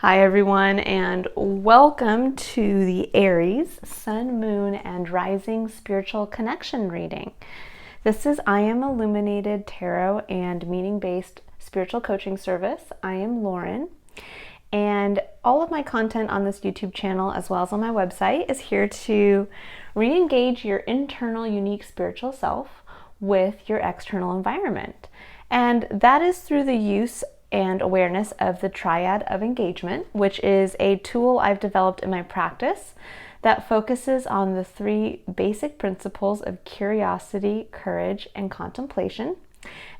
Hi everyone, and welcome to the Aries, Sun, Moon, and Rising Spiritual Connection reading. This is I Am Illuminated Tarot and Meaning-Based Spiritual Coaching Service. I am Lauren, and all of my content on this YouTube channel as well as on my website is here to re-engage your internal unique spiritual self with your external environment. And that is through the use and awareness of the Triad of Engagement, which is a tool I've developed in my practice that focuses on the three basic principles of curiosity, courage, and contemplation,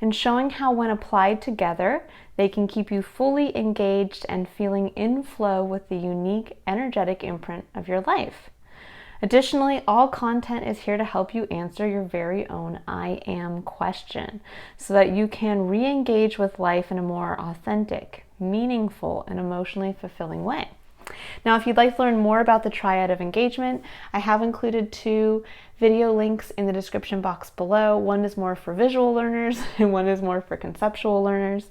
and showing how when applied together, they can keep you fully engaged and feeling in flow with the unique energetic imprint of your life. Additionally, all content is here to help you answer your very own I am question so that you can re-engage with life in a more authentic, meaningful, and emotionally fulfilling way. Now, if you'd like to learn more about the Triad of Engagement, I have included 2 video links in the description box below. One is more for visual learners and one is more for conceptual learners.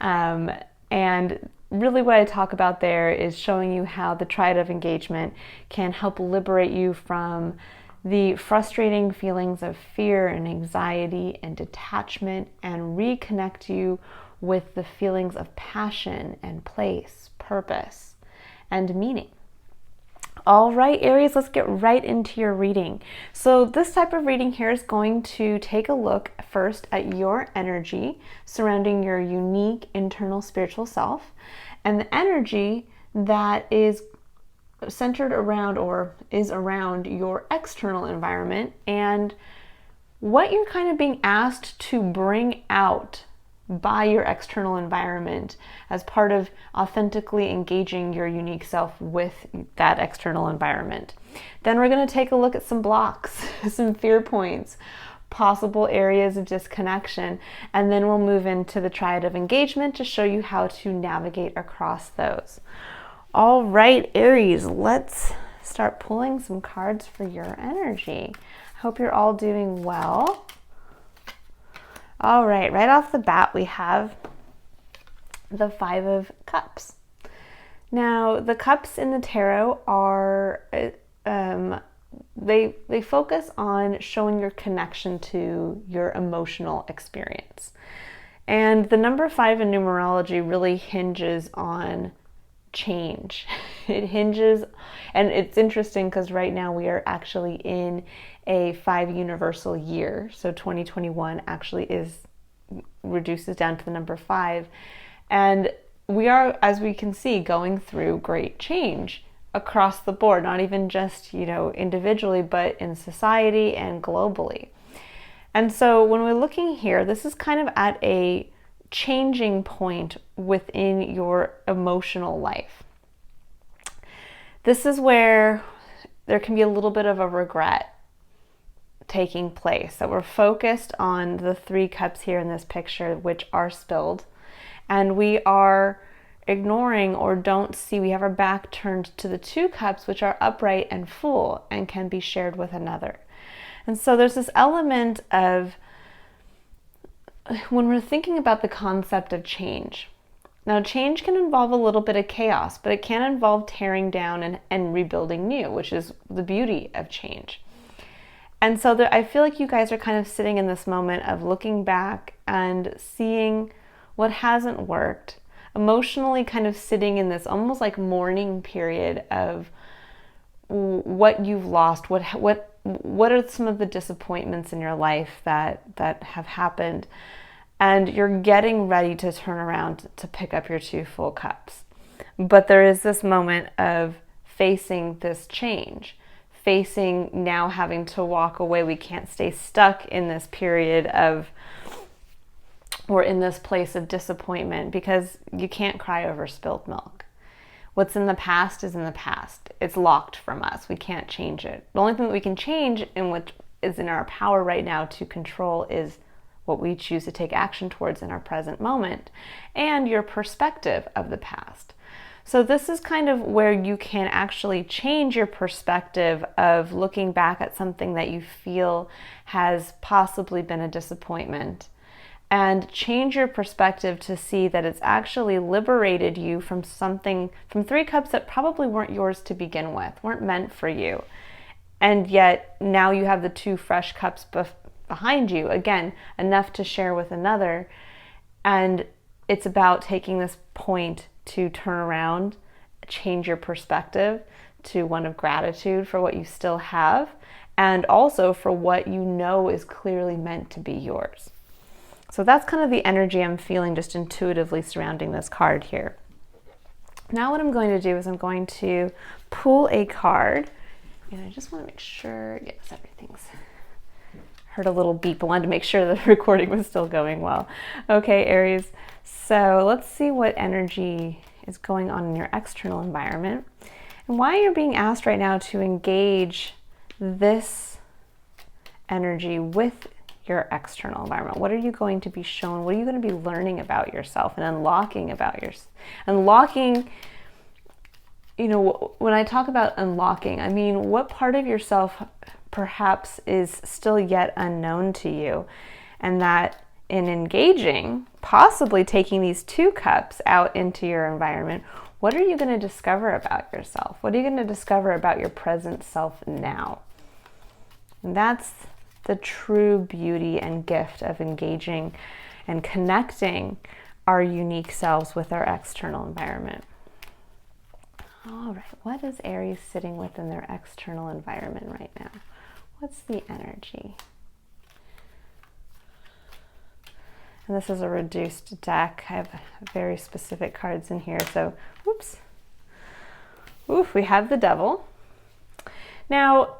And really what I talk about there is showing you how the Triad of Engagement can help liberate you from the frustrating feelings of fear and anxiety and detachment and reconnect you with the feelings of passion and place, purpose, and meaning. All right, Aries, let's get right into your reading. So this type of reading here is going to take a look first at your energy surrounding your unique internal spiritual self and the energy that is centered around or is around your external environment and what you're kind of being asked to bring out by your external environment as part of authentically engaging your unique self with that external environment. Then we're going to take a look at some blocks, some fear points, possible areas of disconnection, and then we'll move into the Triad of Engagement to show you how to navigate across those. All right, Aries, let's start pulling some cards for your energy. I hope you're all doing well. All right, right off the bat, we have the 5 of Cups. Now, the cups in the tarot are, they focus on showing your connection to your emotional experience. And the number 5 in numerology really hinges on change. It hinges, and it's interesting because right now we are actually in a 5 universal year. So 2021 actually reduces down to the number 5. And we are, as we can see, going through great change across the board, not even just, individually, but in society and globally. And so when we're looking here, this is kind of at a changing point within your emotional life. This is where there can be a little bit of a regret taking place, that we're focused on the 3 cups here in this picture, which are spilled, and we are ignoring or don't see, we have our back turned to the 2 cups, which are upright and full and can be shared with another. And so there's this element of, when we're thinking about the concept of change, now change can involve a little bit of chaos, but it can involve tearing down and rebuilding new, which is the beauty of change. And so I feel like you guys are kind of sitting in this moment of looking back and seeing what hasn't worked, emotionally kind of sitting in this almost like mourning period of what you've lost, what are some of the disappointments in your life that have happened, and you're getting ready to turn around to pick up your 2 full cups. But there is this moment of facing this change, facing now having to walk away. We can't stay stuck in this period of, or in this place of disappointment, because you can't cry over spilled milk. What's in the past is in the past. It's locked from us. We can't change it. The only thing that we can change and what is in our power right now to control is what we choose to take action towards in our present moment and your perspective of the past. So this is kind of where you can actually change your perspective of looking back at something that you feel has possibly been a disappointment and change your perspective to see that it's actually liberated you from something, from 3 cups that probably weren't yours to begin with, weren't meant for you. And yet now you have the 2 fresh cups behind you, again, enough to share with another. And it's about taking this point to turn around, change your perspective to one of gratitude for what you still have, and also for what you know is clearly meant to be yours. So that's kind of the energy I'm feeling just intuitively surrounding this card here. Now what I'm going to do is I'm going to pull a card, and I just want to make sure, yes, everything's, heard a little beep. I wanted to make sure the recording was still going well. Okay, Aries, so let's see what energy is going on in your external environment and why you're being asked right now to engage this energy with your external environment. What are you going to be shown? What are you going to be learning about yourself and unlocking about yourself? Unlocking, you know, when I talk about unlocking, I mean, what part of yourself perhaps is still yet unknown to you, and that in engaging, possibly taking these 2 cups out into your environment, what are you going to discover about yourself? What are you going to discover about your present self now? And that's the true beauty and gift of engaging and connecting our unique selves with our external environment. All right, what is Aries sitting with in their external environment right now? What's the energy? And this is a reduced deck. I have very specific cards in here, so whoops. Oof, we have the Devil. Now,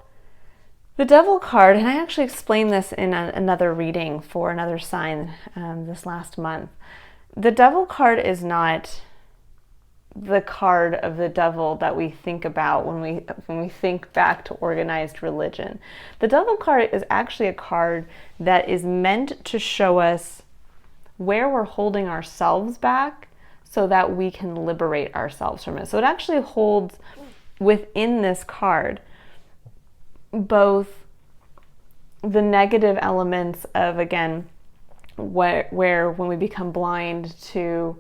the Devil card, and I actually explained this in another reading for another sign this last month. The Devil card is not the card of the devil that we think about when we think back to organized religion. The Devil card is actually a card that is meant to show us where we're holding ourselves back so that we can liberate ourselves from it. So it actually holds within this card both the negative elements of, again, where when we become blind to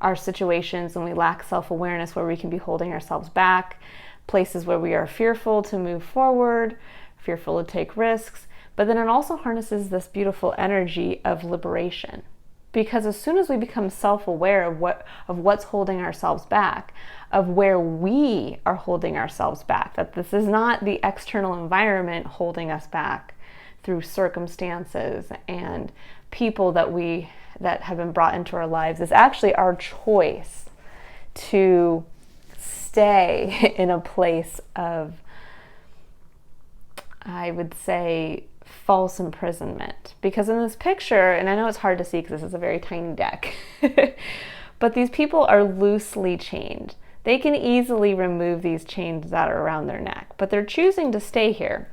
our situations and we lack self-awareness, where we can be holding ourselves back, places where we are fearful to move forward, fearful to take risks. But then it also harnesses this beautiful energy of liberation. Because as soon as we become self-aware of what's holding ourselves back, of where we are holding ourselves back, that this is not the external environment holding us back through circumstances and people that have been brought into our lives, is actually our choice to stay in a place of, I would say, false imprisonment. Because in this picture, and I know it's hard to see because this is a very tiny deck, but these people are loosely chained. They can easily remove these chains that are around their neck, but they're choosing to stay here.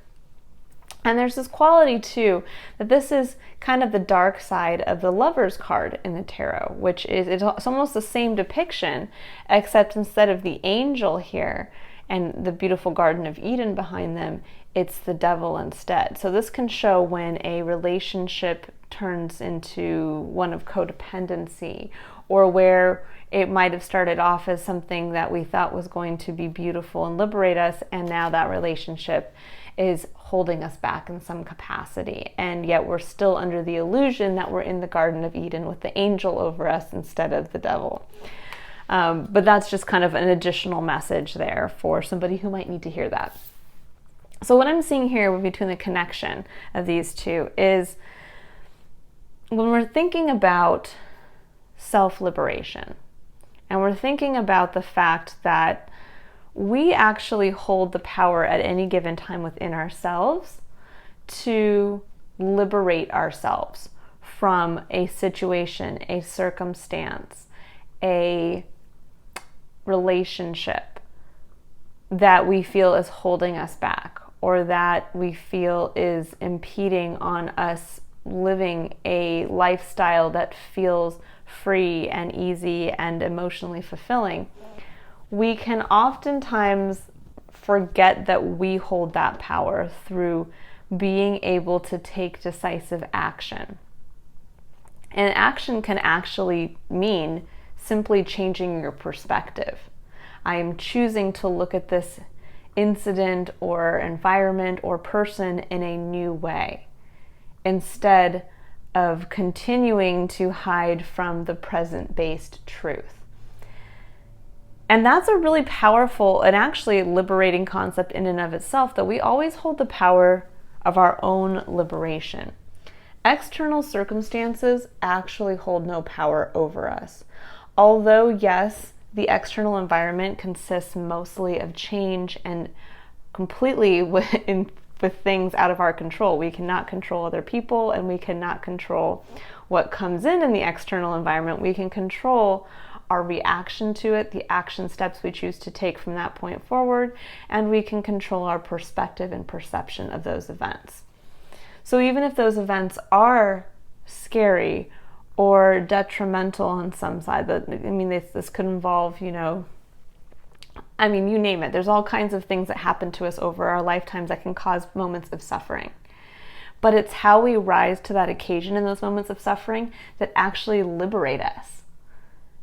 And there's this quality too, that this is kind of the dark side of the Lover's card in the tarot, which is, it's almost the same depiction, except instead of the angel here and the beautiful Garden of Eden behind them, it's the devil instead. So this can show when a relationship turns into one of codependency, or where it might have started off as something that we thought was going to be beautiful and liberate us, and now that relationship is holding us back in some capacity, and yet we're still under the illusion that we're in the Garden of Eden with the angel over us instead of the devil. But that's just kind of an additional message there for somebody who might need to hear that. So what I'm seeing here between the connection of these two is when we're thinking about self-liberation, and we're thinking about the fact that we actually hold the power at any given time within ourselves to liberate ourselves from a situation, a circumstance, a relationship that we feel is holding us back, or that we feel is impeding on us living a lifestyle that feels free and easy and emotionally fulfilling. We can oftentimes forget that we hold that power through being able to take decisive action. And action can actually mean simply changing your perspective. I am choosing to look at this incident or environment or person in a new way, instead of continuing to hide from the present-based truth. And that's a really powerful and actually liberating concept in and of itself, that we always hold the power of our own liberation. External circumstances actually hold no power over us. Although, yes, the external environment consists mostly of change and completely with things out of our control. We cannot control other people, and we cannot control what comes in the external environment. We can control our reaction to it, the action steps we choose to take from that point forward, and we can control our perspective and perception of those events. So even if those events are scary or detrimental on some side, this could involve, you name it. There's all kinds of things that happen to us over our lifetimes that can cause moments of suffering. But it's how we rise to that occasion in those moments of suffering that actually liberate us.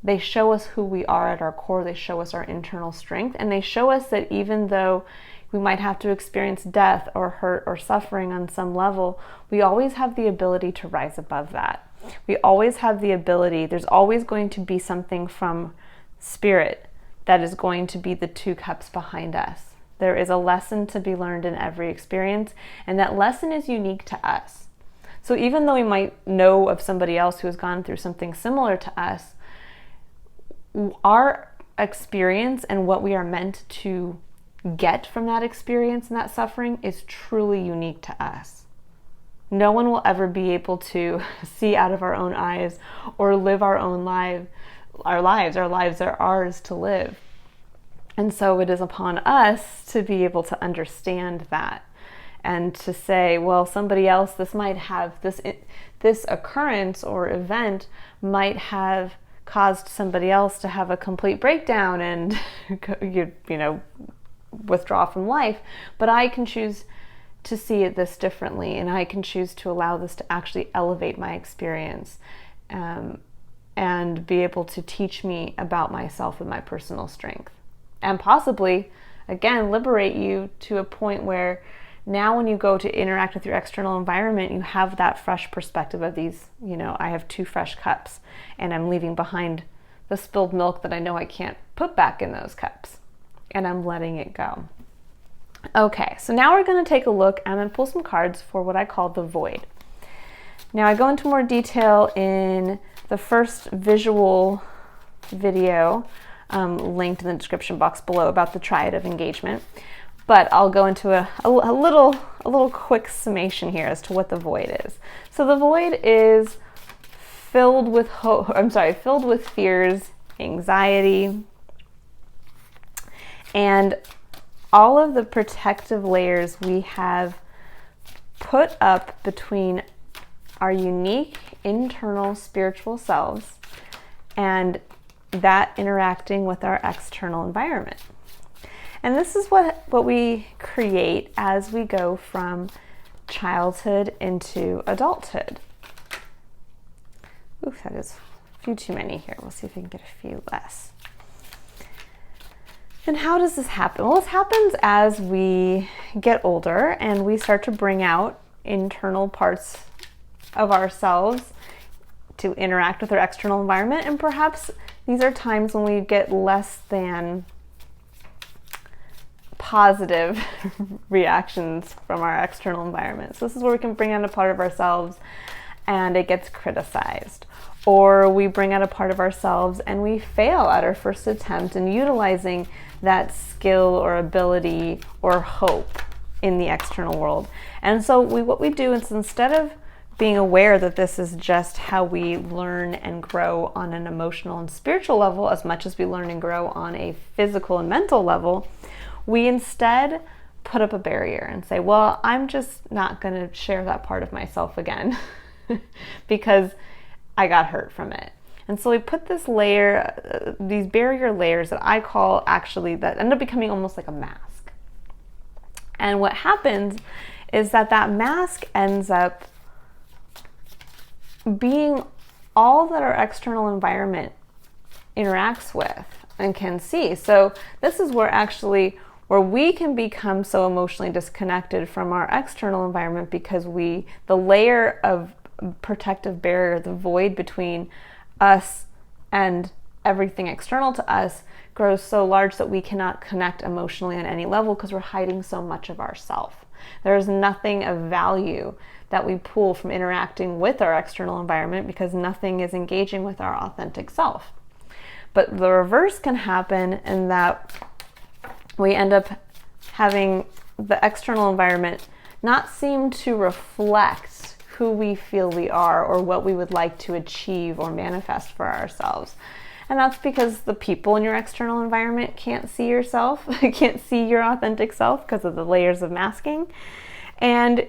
They show us who we are at our core. They show us our internal strength. And they show us that even though we might have to experience death or hurt or suffering on some level, we always have the ability to rise above that. We always have the ability, there's always going to be something from Spirit that is going to be the 2 cups behind us. There is a lesson to be learned in every experience, and that lesson is unique to us. So even though we might know of somebody else who has gone through something similar to us, our experience and what we are meant to get from that experience and that suffering is truly unique to us. No one will ever be able to see out of our own eyes or live our own life. Our lives are ours to live. And so it is upon us to be able to understand that and to say, well, somebody else, this occurrence or event might have caused somebody else to have a complete breakdown and withdraw from life, but I can choose to see this differently, and I can choose to allow this to actually elevate my experience and be able to teach me about myself and my personal strength, and possibly, again, liberate you to a point where now when you go to interact with your external environment, you have that fresh perspective of these, I have 2 fresh cups, and I'm leaving behind the spilled milk that I know I can't put back in those cups, and I'm letting it go. Okay, so now we're going to take a look. I'm going to pull some cards for what I call the void. Now I go into more detail in the first visual video linked in the description box below about the Triad of Engagement, but I'll go into a little quick summation here as to what the void is. So the void is filled with fears, anxiety, and all of the protective layers we have put up between our unique internal spiritual selves and that interacting with our external environment. And this is what we create as we go from childhood into adulthood. Oof, that is a few too many here. We'll see if we can get a few less. And how does this happen? Well, this happens as we get older and we start to bring out internal parts of ourselves to interact with our external environment. And perhaps these are times when we get less than positive reactions from our external environment. So this is where we can bring out a part of ourselves and it gets criticized. Or we bring out a part of ourselves and we fail at our first attempt in utilizing that skill or ability or hope in the external world. And so what we do is, instead of being aware that this is just how we learn and grow on an emotional and spiritual level as much as we learn and grow on a physical and mental level, we instead put up a barrier and say, well, I'm just not going to share that part of myself again because I got hurt from it. And so we put this layer, these barrier layers that I call, actually, that end up becoming almost like a mask. And what happens is that mask ends up being all that our external environment interacts with and can see. So this is where we can become so emotionally disconnected from our external environment because the layer of protective barrier, the void between us and everything external to us, grows so large that we cannot connect emotionally on any level because we're hiding so much of ourself. There's nothing of value that we pull from interacting with our external environment because nothing is engaging with our authentic self. But the reverse can happen in that we end up having the external environment not seem to reflect who we feel we are or what we would like to achieve or manifest for ourselves. And that's because the people in your external environment can't see yourself, can't see your authentic self because of the layers of masking. And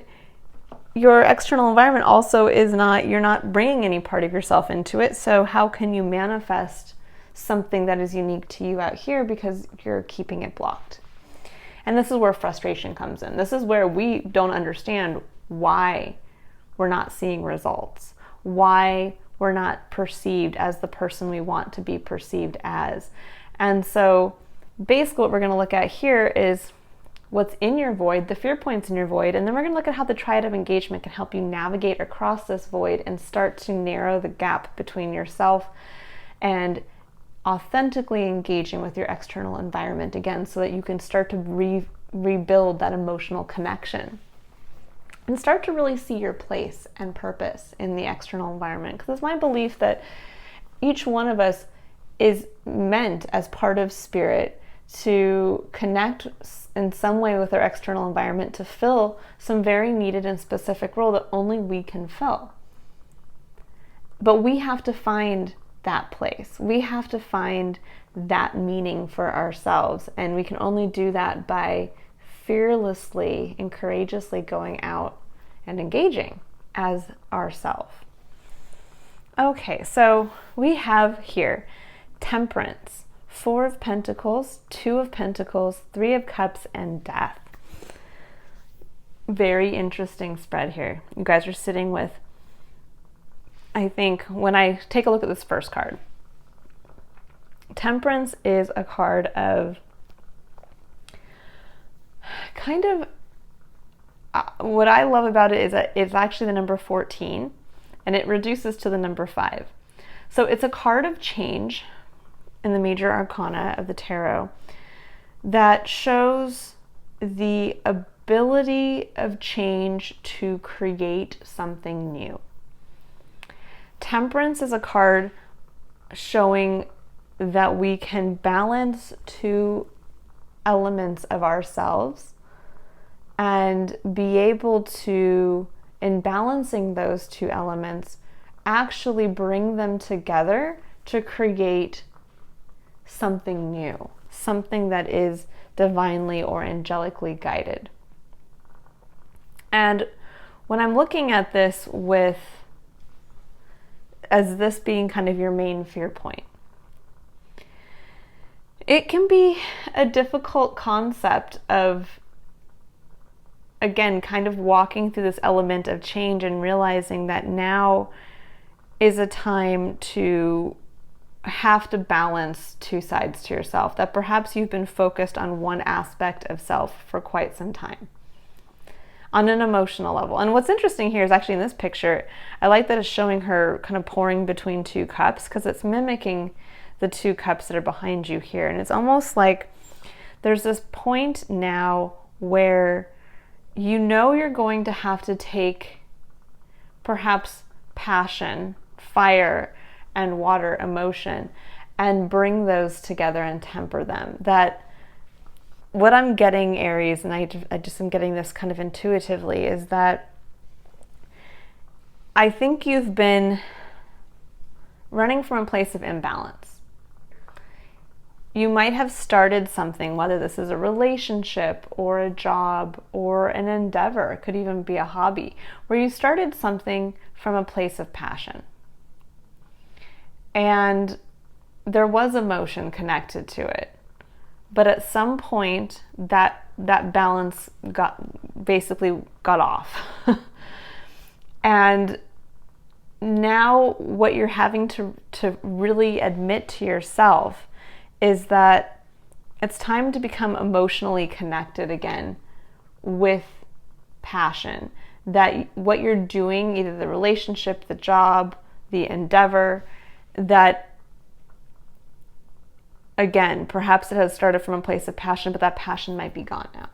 your external environment also you're not bringing any part of yourself into it. So how can you manifest something that is unique to you out here because you're keeping it blocked? And this is where frustration comes in. This is where we don't understand why we're not seeing results, why we're not perceived as the person we want to be perceived as. And so basically what we're going to look at here is what's in your void, the fear points in your void, and then we're going to look at how the Triad of Engagement can help you navigate across this void and start to narrow the gap between yourself and authentically engaging with your external environment again, so that you can start to rebuild that emotional connection and start to really see your place and purpose in the external environment. Because it's my belief that each one of us is meant as part of spirit to connect in some way with our external environment to fill some very needed and specific role that only we can fill. But we have to find that place. We have to find that meaning for ourselves, and we can only do that by fearlessly and courageously going out and engaging as ourself. Okay, so we have here Temperance, 4 of Pentacles, 2 of Pentacles, 3 of Cups, and Death. Very interesting spread here. You guys are sitting with, I think, when I take a look at this first card, Temperance is a card of kind of, what I love about it is that it's actually the number 14 and it reduces to the number 5. So it's a card of change in the major arcana of the tarot that shows the ability of change to create something new. Temperance is a card showing that we can balance 2 elements of ourselves and be able to, in balancing those 2 elements, actually bring them together to create something new, something that is divinely or angelically guided. And when I'm looking at this as this being kind of your main fear point, it can be a difficult concept of, again, kind of walking through this element of change and realizing that now is a time to have to balance 2 sides to yourself, that perhaps you've been focused on one aspect of self for quite some time on an emotional level. And what's interesting here is actually in this picture, I like that it's showing her kind of pouring between 2 cups because it's mimicking the 2 cups that are behind you here. And it's almost like there's this point now where you know you're going to have to take perhaps passion, fire, and water, emotion, and bring those together and temper them. That what I'm getting, Aries, and I just am getting this kind of intuitively, is that I think you've been running from a place of imbalance. You might have started something, whether this is a relationship or a job or an endeavor, it could even be a hobby, where you started something from a place of passion. And there was emotion connected to it. But at some point, that balance got off. And now what you're having to really admit to yourself is that it's time to become emotionally connected again with passion. That what you're doing, either the relationship, the job, the endeavor, that again, perhaps it has started from a place of passion, but that passion might be gone now.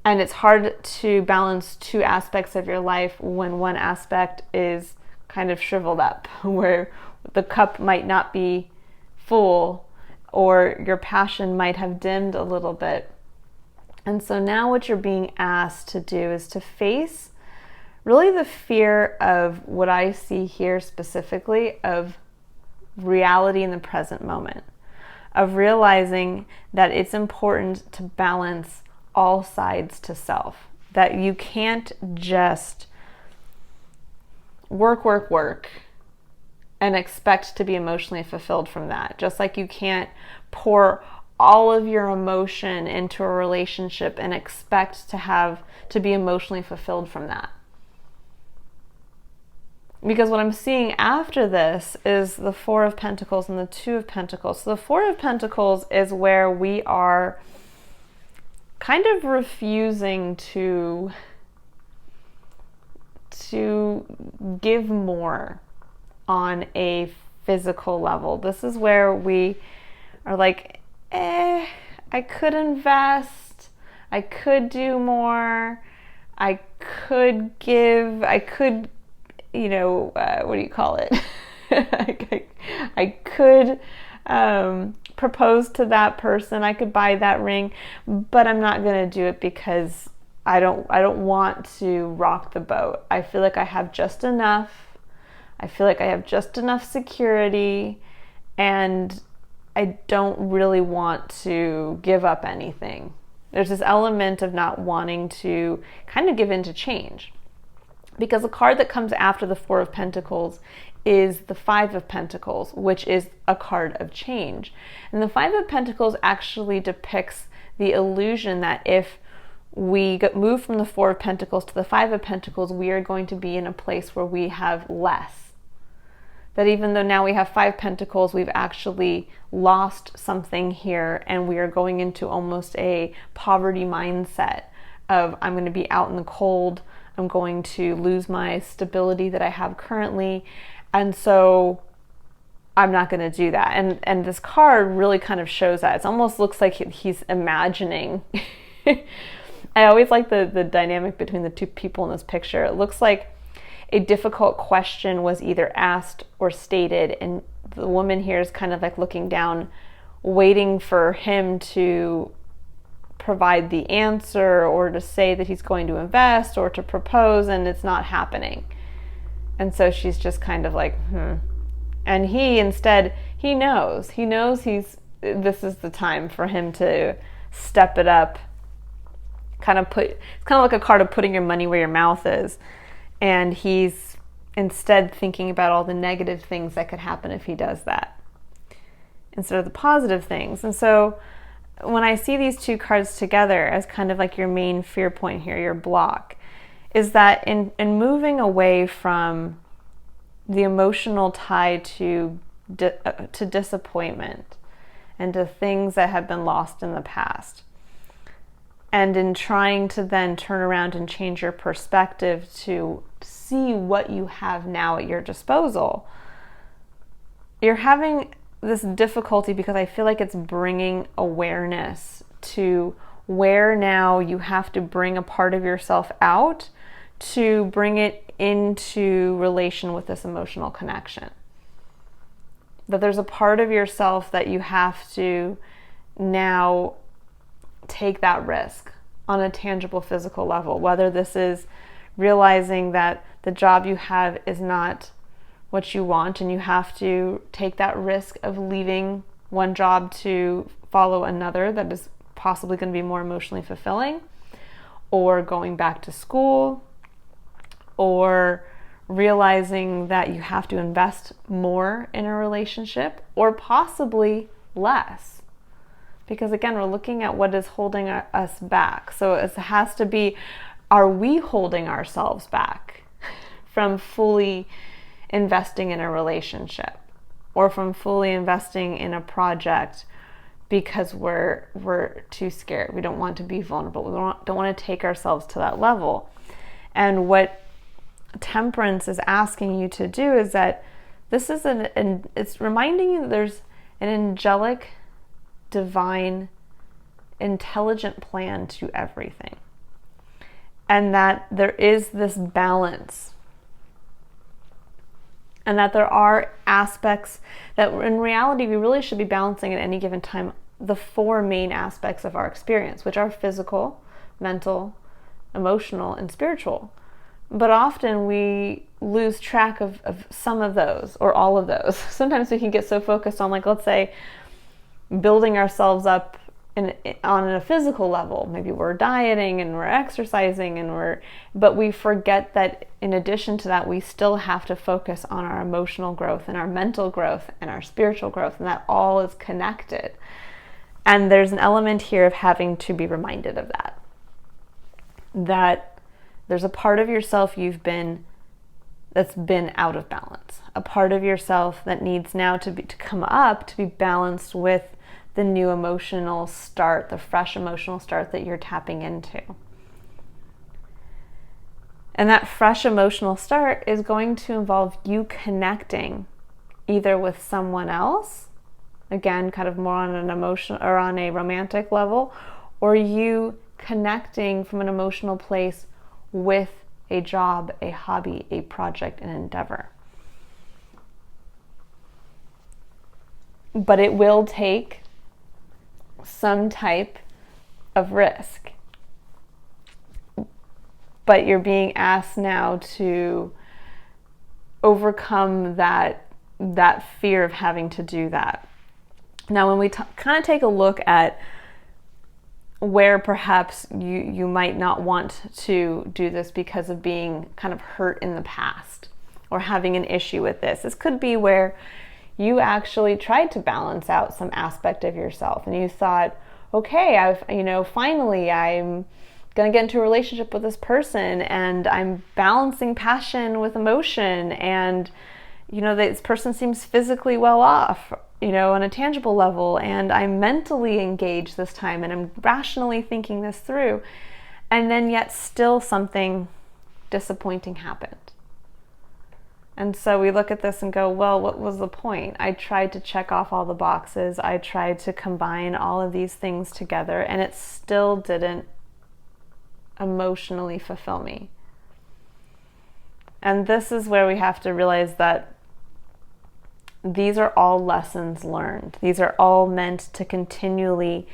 And it's hard to balance two aspects of your life when one aspect is kind of shriveled up, where the cup might not be full or your passion might have dimmed a little bit. And so now what you're being asked to do is to face really the fear of what I see here specifically of reality in the present moment, of realizing that it's important to balance all sides to self, that you can't just work and expect to be emotionally fulfilled from that. Just like you can't pour all of your emotion into a relationship and expect to be emotionally fulfilled from that. Because what I'm seeing after this is the Four of Pentacles and the Two of Pentacles. So the Four of Pentacles is where we are kind of refusing to give more on a physical level. This is where we are like, I could invest, I could do more, I could give, I could, what do you call it? I could propose to that person, I could buy that ring, but I'm not going to do it because I don't want to rock the boat. I feel like I have just enough. I feel like I have just enough security, and I don't really want to give up anything. There's this element of not wanting to kind of give in to change. Because the card that comes after the Four of Pentacles is the Five of Pentacles, which is a card of change. And the Five of Pentacles actually depicts the illusion that if we move from the Four of Pentacles to the Five of Pentacles, we are going to be in a place where we have less. That even though now we have Five Pentacles, we've actually lost something here, and we are going into almost a poverty mindset of I'm going to be out in the cold, I'm going to lose my stability that I have currently, and so I'm not going to do that. And this card really kind of shows that. It almost looks like he's imagining. I always like the dynamic between the two people in this picture. It looks like a difficult question was either asked or stated, and the woman here is kind of like looking down, waiting for him to provide the answer or to say that he's going to invest or to propose, and it's not happening. And so she's just kind of like, And he instead, he knows this is the time for him to step it up. It's kind of like a card of putting your money where your mouth is. And he's instead thinking about all the negative things that could happen if he does that, instead of the positive things. And so when I see these two cards together as kind of like your main fear point here, your block, is that in moving away from the emotional tie to disappointment and to things that have been lost in the past, and in trying to then turn around and change your perspective to see what you have now at your disposal, you're having this difficulty because I feel like it's bringing awareness to where now you have to bring a part of yourself out to bring it into relation with this emotional connection. That there's a part of yourself that you have to now take that risk on a tangible physical level, whether this is realizing that the job you have is not what you want and you have to take that risk of leaving one job to follow another that is possibly going to be more emotionally fulfilling, or going back to school, or realizing that you have to invest more in a relationship, or possibly less. Because again, we're looking at what is holding us back. So it has to be, are we holding ourselves back from fully investing in a relationship or from fully investing in a project because we're too scared. We don't want to be vulnerable. We don't want to take ourselves to that level. And what temperance is asking you to do is that this is it's reminding you that there's an angelic, divine, intelligent plan to everything. And that there is this balance. And that there are aspects that in reality we really should be balancing at any given time the four main aspects of our experience, which are physical, mental, emotional, and spiritual. But often we lose track of some of those or all of those. Sometimes we can get so focused on, like, let's say, building ourselves up on a physical level. Maybe we're dieting and we're exercising but we forget that in addition to that, we still have to focus on our emotional growth and our mental growth and our spiritual growth, and that all is connected. And there's an element here of having to be reminded of that. That there's a part of yourself that's been out of balance. A part of yourself that needs now to come up to be balanced with the new emotional start, the fresh emotional start that you're tapping into. And that fresh emotional start is going to involve you connecting either with someone else, again, kind of more on an emotional or on a romantic level, or you connecting from an emotional place with a job, a hobby, a project, an endeavor. But it will take some type of risk. But you're being asked now to overcome that fear of having to do that. Now, when we kind of take a look at where perhaps you might not want to do this because of being kind of hurt in the past or having an issue with this could be where you actually tried to balance out some aspect of yourself and you thought, okay, finally I'm going to get into a relationship with this person and I'm balancing passion with emotion, and this person seems physically well off, on a tangible level, and I'm mentally engaged this time and I'm rationally thinking this through, and then yet still something disappointing happened. And so we look at this and go, well, what was the point? I tried to check off all the boxes. I tried to combine all of these things together, and it still didn't emotionally fulfill me. And this is where we have to realize that these are all lessons learned. These are all meant to continually,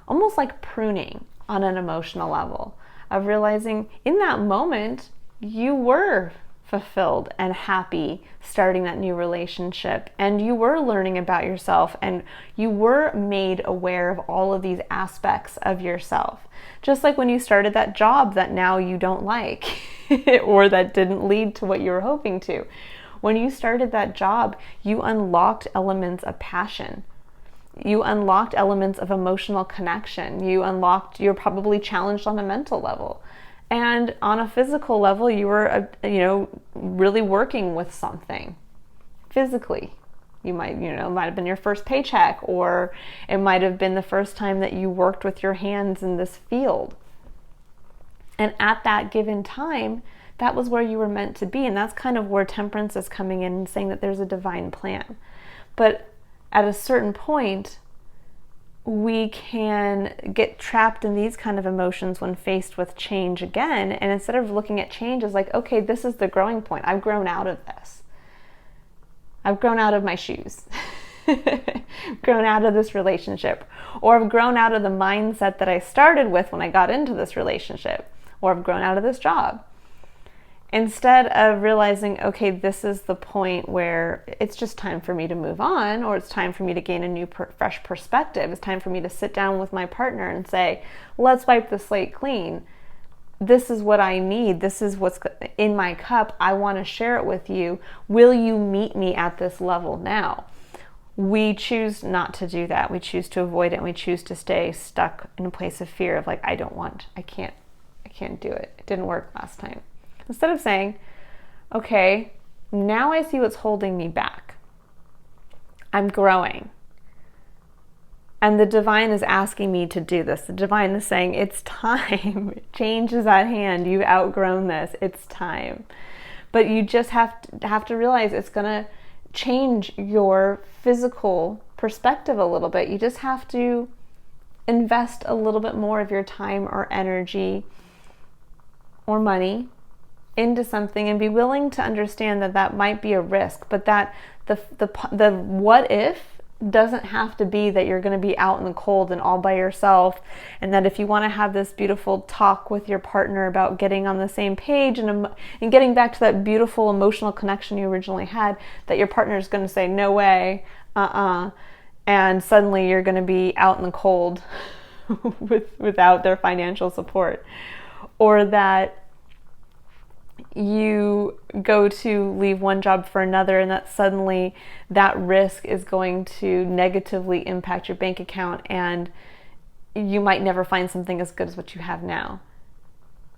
almost like pruning on an emotional level, of realizing in that moment you were fulfilled and happy starting that new relationship, and you were learning about yourself, and you were made aware of all of these aspects of yourself. Just like when you started that job that now you don't like or that didn't lead to what you were hoping to. When you started that job, you unlocked elements of passion. You unlocked elements of emotional connection. You're probably challenged on a mental level. And on a physical level, you were, really working with something physically. You might, it might have been your first paycheck, or it might have been the first time that you worked with your hands in this field. And at that given time, that was where you were meant to be. And that's kind of where temperance is coming in and saying that there's a divine plan. But at a certain point, we can get trapped in these kind of emotions when faced with change again. And instead of looking at change as like, okay, this is the growing point. I've grown out of this. I've grown out of my shoes. Grown out of this relationship. Or I've grown out of the mindset that I started with when I got into this relationship. Or I've grown out of this job. Instead of realizing, okay, this is the point where it's just time for me to move on, or it's time for me to gain a new fresh perspective. It's time for me to sit down with my partner and say, let's wipe the slate clean. This is what I need. This is what's in my cup. I want to share it with you. Will you meet me at this level now? We choose not to do that. We choose to avoid it, and we choose to stay stuck in a place of fear of like, I can't do it. It didn't work last time. Instead of saying, okay, now I see what's holding me back. I'm growing. And the divine is asking me to do this. The divine is saying, it's time. Change is at hand. You've outgrown this. It's time. But you just have to realize it's going to change your physical perspective a little bit. You just have to invest a little bit more of your time or energy or money into something, and be willing to understand that that might be a risk, but that the what if doesn't have to be that you're going to be out in the cold and all by yourself, and that if you want to have this beautiful talk with your partner about getting on the same page and getting back to that beautiful emotional connection you originally had, that your partner is going to say, no way, and suddenly you're going to be out in the cold without their financial support. Or that you go to leave one job for another, and that suddenly that risk is going to negatively impact your bank account, and you might never find something as good as what you have now.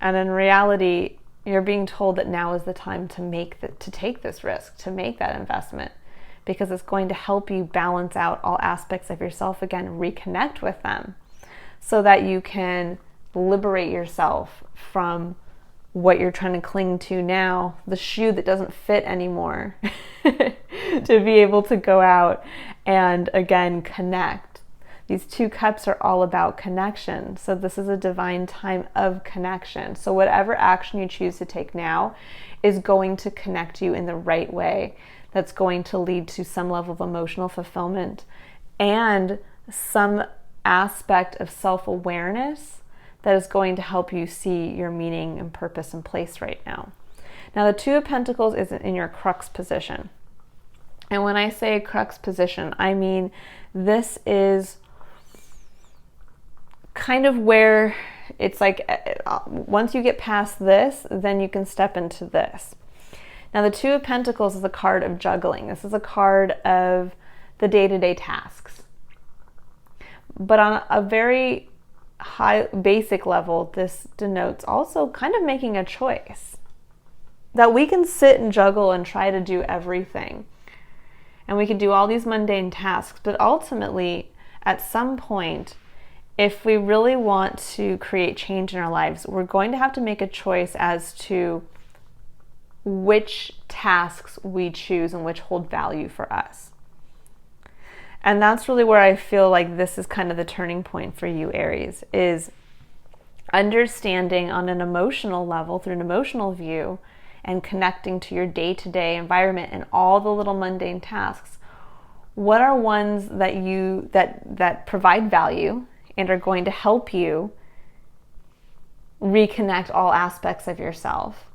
And in reality, you're being told that now is the time to take this risk, to make that investment, because it's going to help you balance out all aspects of yourself again, reconnect with them, so that you can liberate yourself from what you're trying to cling to now, the shoe that doesn't fit anymore, to be able to go out and again connect. These 2 cups are all about connection. So this is a divine time of connection. So whatever action you choose to take now is going to connect you in the right way. That's going to lead to some level of emotional fulfillment and some aspect of self-awareness that is going to help you see your meaning and purpose and place right now. Now, the 2 of Pentacles is in your crux position. And when I say crux position, I mean this is kind of where it's like, once you get past this, then you can step into this. Now, the 2 of Pentacles is a card of juggling. This is a card of the day-to-day tasks. But on a very high basic level, this denotes also kind of making a choice. That we can sit and juggle and try to do everything. And we can do all these mundane tasks, but ultimately, at some point, if we really want to create change in our lives, we're going to have to make a choice as to which tasks we choose and which hold value for us. And that's really where I feel like this is kind of the turning point for you, Aries, is understanding on an emotional level, through an emotional view, and connecting to your day-to-day environment and all the little mundane tasks. What are ones that provide value and are going to help you reconnect all aspects of yourself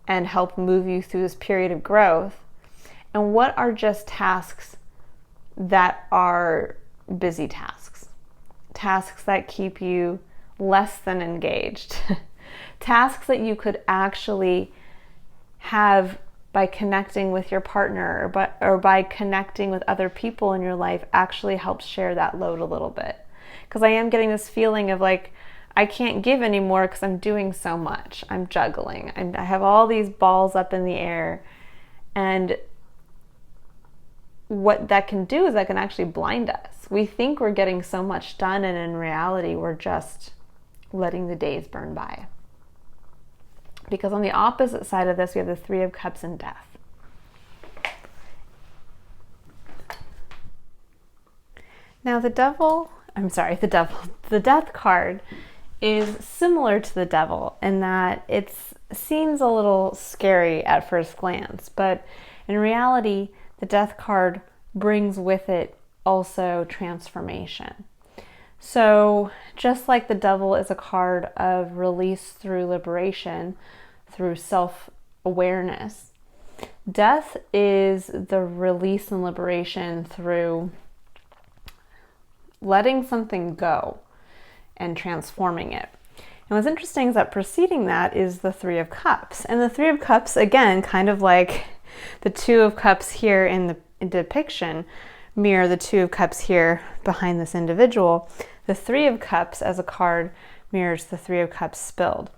and help move you through this period of growth? And what are just tasks that are busy tasks? Tasks that keep you less than engaged. Tasks that you could actually have by connecting with your partner or by connecting with other people in your life actually helps share that load a little bit. Because I am getting this feeling of like, I can't give anymore because I'm doing so much. I'm juggling. I have all these balls up in the air. And what that can do is that can actually blind us. We think we're getting so much done, and in reality, we're just letting the days burn by. Because on the opposite side of this, we have the 3 of Cups and Death. Now the Death card is similar to the Devil in that it seems a little scary at first glance, but in reality, the Death card brings with it also transformation. So just like the Devil is a card of release through liberation, through self-awareness, Death is the release and liberation through letting something go and transforming it. And what's interesting is that preceding that is the 3 of Cups. And the 3 of Cups, again, kind of like the 2 of Cups here in the depiction, mirror the 2 of Cups here behind this individual. The 3 of Cups as a card mirrors the 3 of Cups spilled.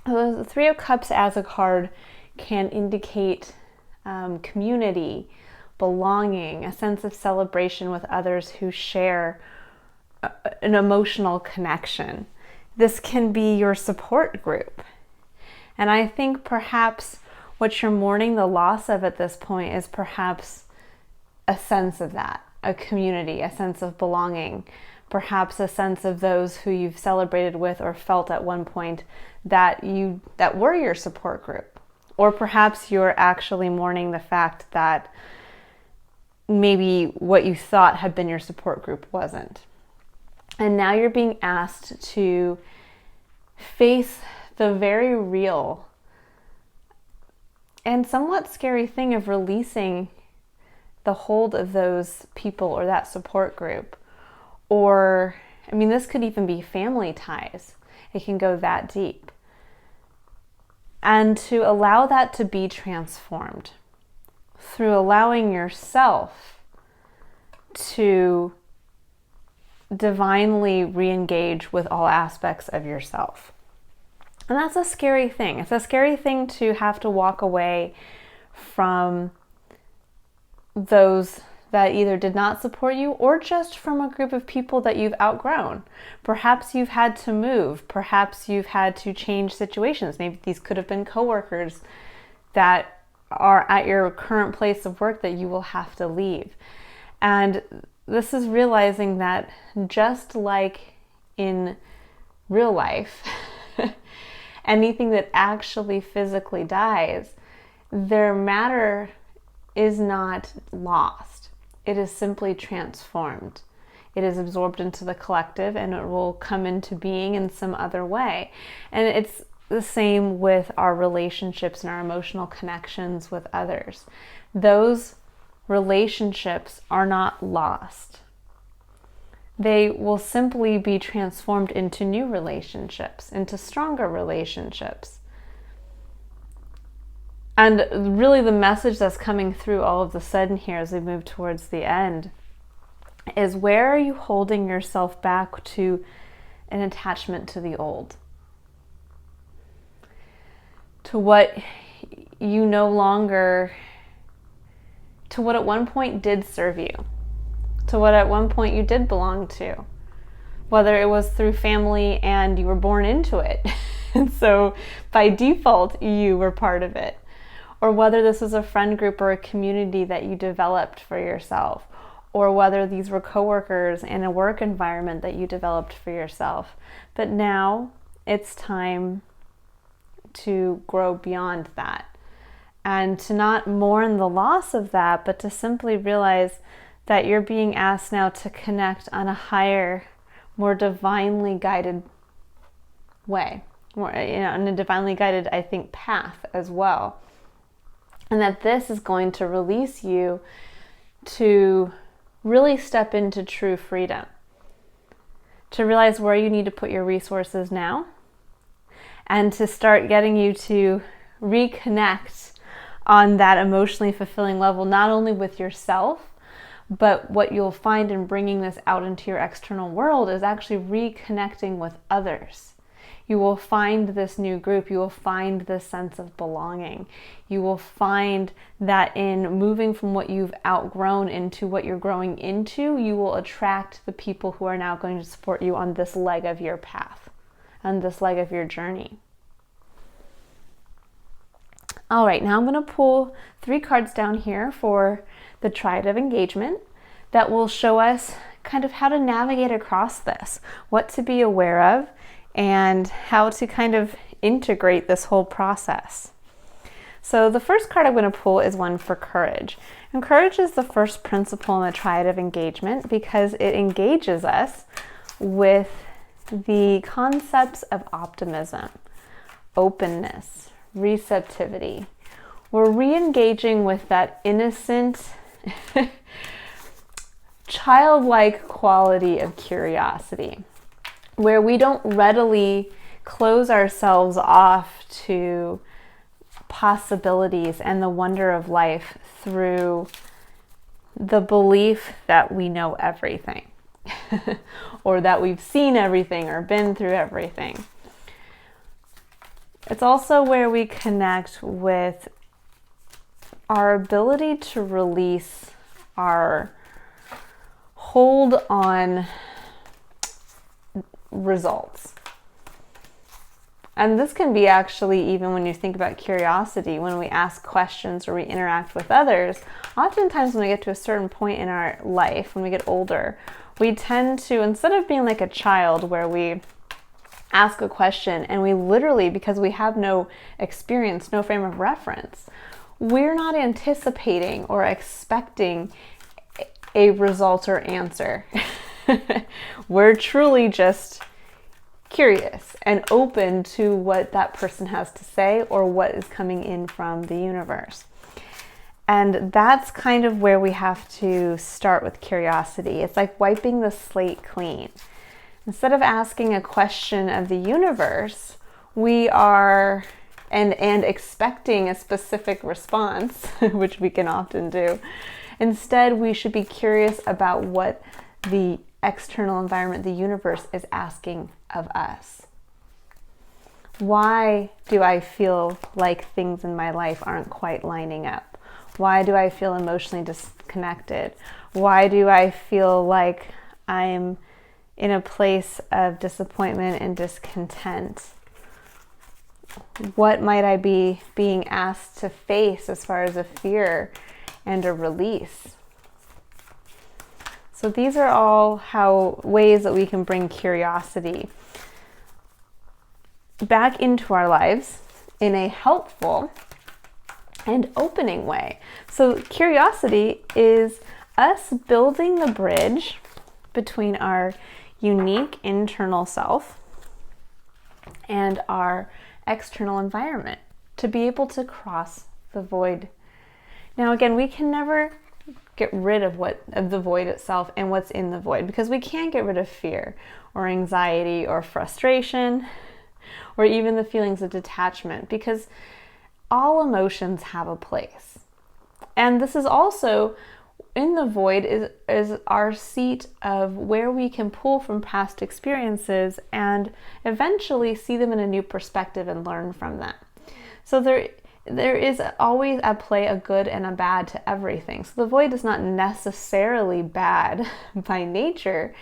So the 3 of Cups as a card can indicate community, belonging, a sense of celebration with others who share an emotional connection. This can be your support group. And I think perhaps what you're mourning the loss of at this point is perhaps a sense of that, a community, a sense of belonging, perhaps a sense of those who you've celebrated with or felt at one point that were your support group. Or perhaps you're actually mourning the fact that maybe what you thought had been your support group wasn't. And now you're being asked to face the very real and somewhat scary thing of releasing the hold of those people or that support group. Or, I mean, this could even be family ties. It can go that deep. And to allow that to be transformed through allowing yourself to divinely re-engage with all aspects of yourself. And that's a scary thing. It's a scary thing to have to walk away from those that either did not support you or just from a group of people that you've outgrown. Perhaps you've had to move. Perhaps you've had to change situations. Maybe these could have been coworkers that are at your current place of work that you will have to leave. And this is realizing that just like in real life, anything that actually physically dies, their matter is not lost. It is simply transformed. It is absorbed into the collective and it will come into being in some other way. And it's the same with our relationships and our emotional connections with others. Those relationships are not lost. They will simply be transformed into new relationships, into stronger relationships. And really the message that's coming through all of a sudden here as we move towards the end is, where are you holding yourself back to an attachment to the old? To what you no longer, to what at one point did serve you, to what at one point you did belong to, whether it was through family and you were born into it, and so by default you were part of it, or whether this was a friend group or a community that you developed for yourself, or whether these were coworkers in a work environment that you developed for yourself. But now it's time to grow beyond that and to not mourn the loss of that, but to simply realize that you're being asked now to connect on a higher, more divinely guided way, more, in a divinely guided, I think, path as well. And that this is going to release you to really step into true freedom, to realize where you need to put your resources now, and to start getting you to reconnect on that emotionally fulfilling level, not only with yourself, but what you'll find in bringing this out into your external world is actually reconnecting with others. You will find this new group. You will find this sense of belonging. You will find that in moving from what you've outgrown into what you're growing into, you will attract the people who are now going to support you on this leg of your path, on this leg of your journey. All right, now I'm going to pull 3 cards down here for the Triad of Engagement that will show us kind of how to navigate across this, what to be aware of, and how to kind of integrate this whole process. So the first card I'm going to pull is one for courage. And courage is the first principle in the Triad of Engagement because it engages us with the concepts of optimism, openness, receptivity. We're re-engaging with that innocent, childlike quality of curiosity, where we don't readily close ourselves off to possibilities and the wonder of life through the belief that we know everything or that we've seen everything or been through everything. It's also where we connect with our ability to release our hold on results. And this can be actually, even when you think about curiosity, when we ask questions or we interact with others, oftentimes when we get to a certain point in our life, when we get older, we tend to, instead of being like a child where we ask a question and we literally, because we have no experience, no frame of reference, we're not anticipating or expecting a result or answer. We're truly just curious and open to what that person has to say or what is coming in from the universe. And that's kind of where we have to start with curiosity. It's like wiping the slate clean. Instead of asking a question of the universe, we are and expecting a specific response, which we can often do. Instead, we should be curious about what the external environment, the universe, is asking of us. Why do I feel like things in my life aren't quite lining up? Why do I feel emotionally disconnected? Why do I feel like I'm in a place of disappointment and discontent? What might I be being asked to face as far as a fear and a release? So these are all ways that we can bring curiosity back into our lives in a helpful and opening way. So curiosity is us building the bridge between our unique internal self and our external environment to be able to cross the void. Now again, we can never get rid of the void itself and what's in the void, because we can't get rid of fear or anxiety or frustration or even the feelings of detachment, because all emotions have a place. And this is also, in the void is our seat of where we can pull from past experiences and eventually see them in a new perspective and learn from them. So there is always at play a good and a bad to everything. So the void is not necessarily bad by nature.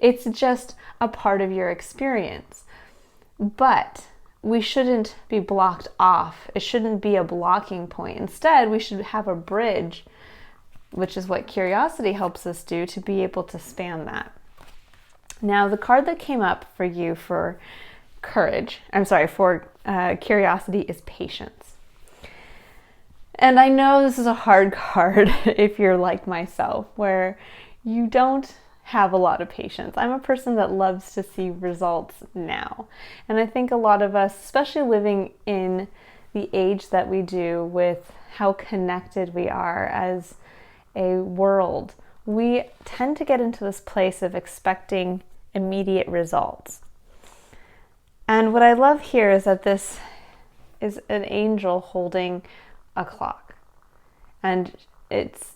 It's just a part of your experience. But we shouldn't be blocked off. It shouldn't be a blocking point. Instead, we should have a bridge, which is what curiosity helps us do, to be able to span that. Now, the card that came up for you for curiosity is patience. And I know this is a hard card if you're like myself, where you don't have a lot of patience. I'm a person that loves to see results now. And I think a lot of us, especially living in the age that we do with how connected we are as a world, we tend to get into this place of expecting immediate results. And what I love here is that this is an angel holding a clock, and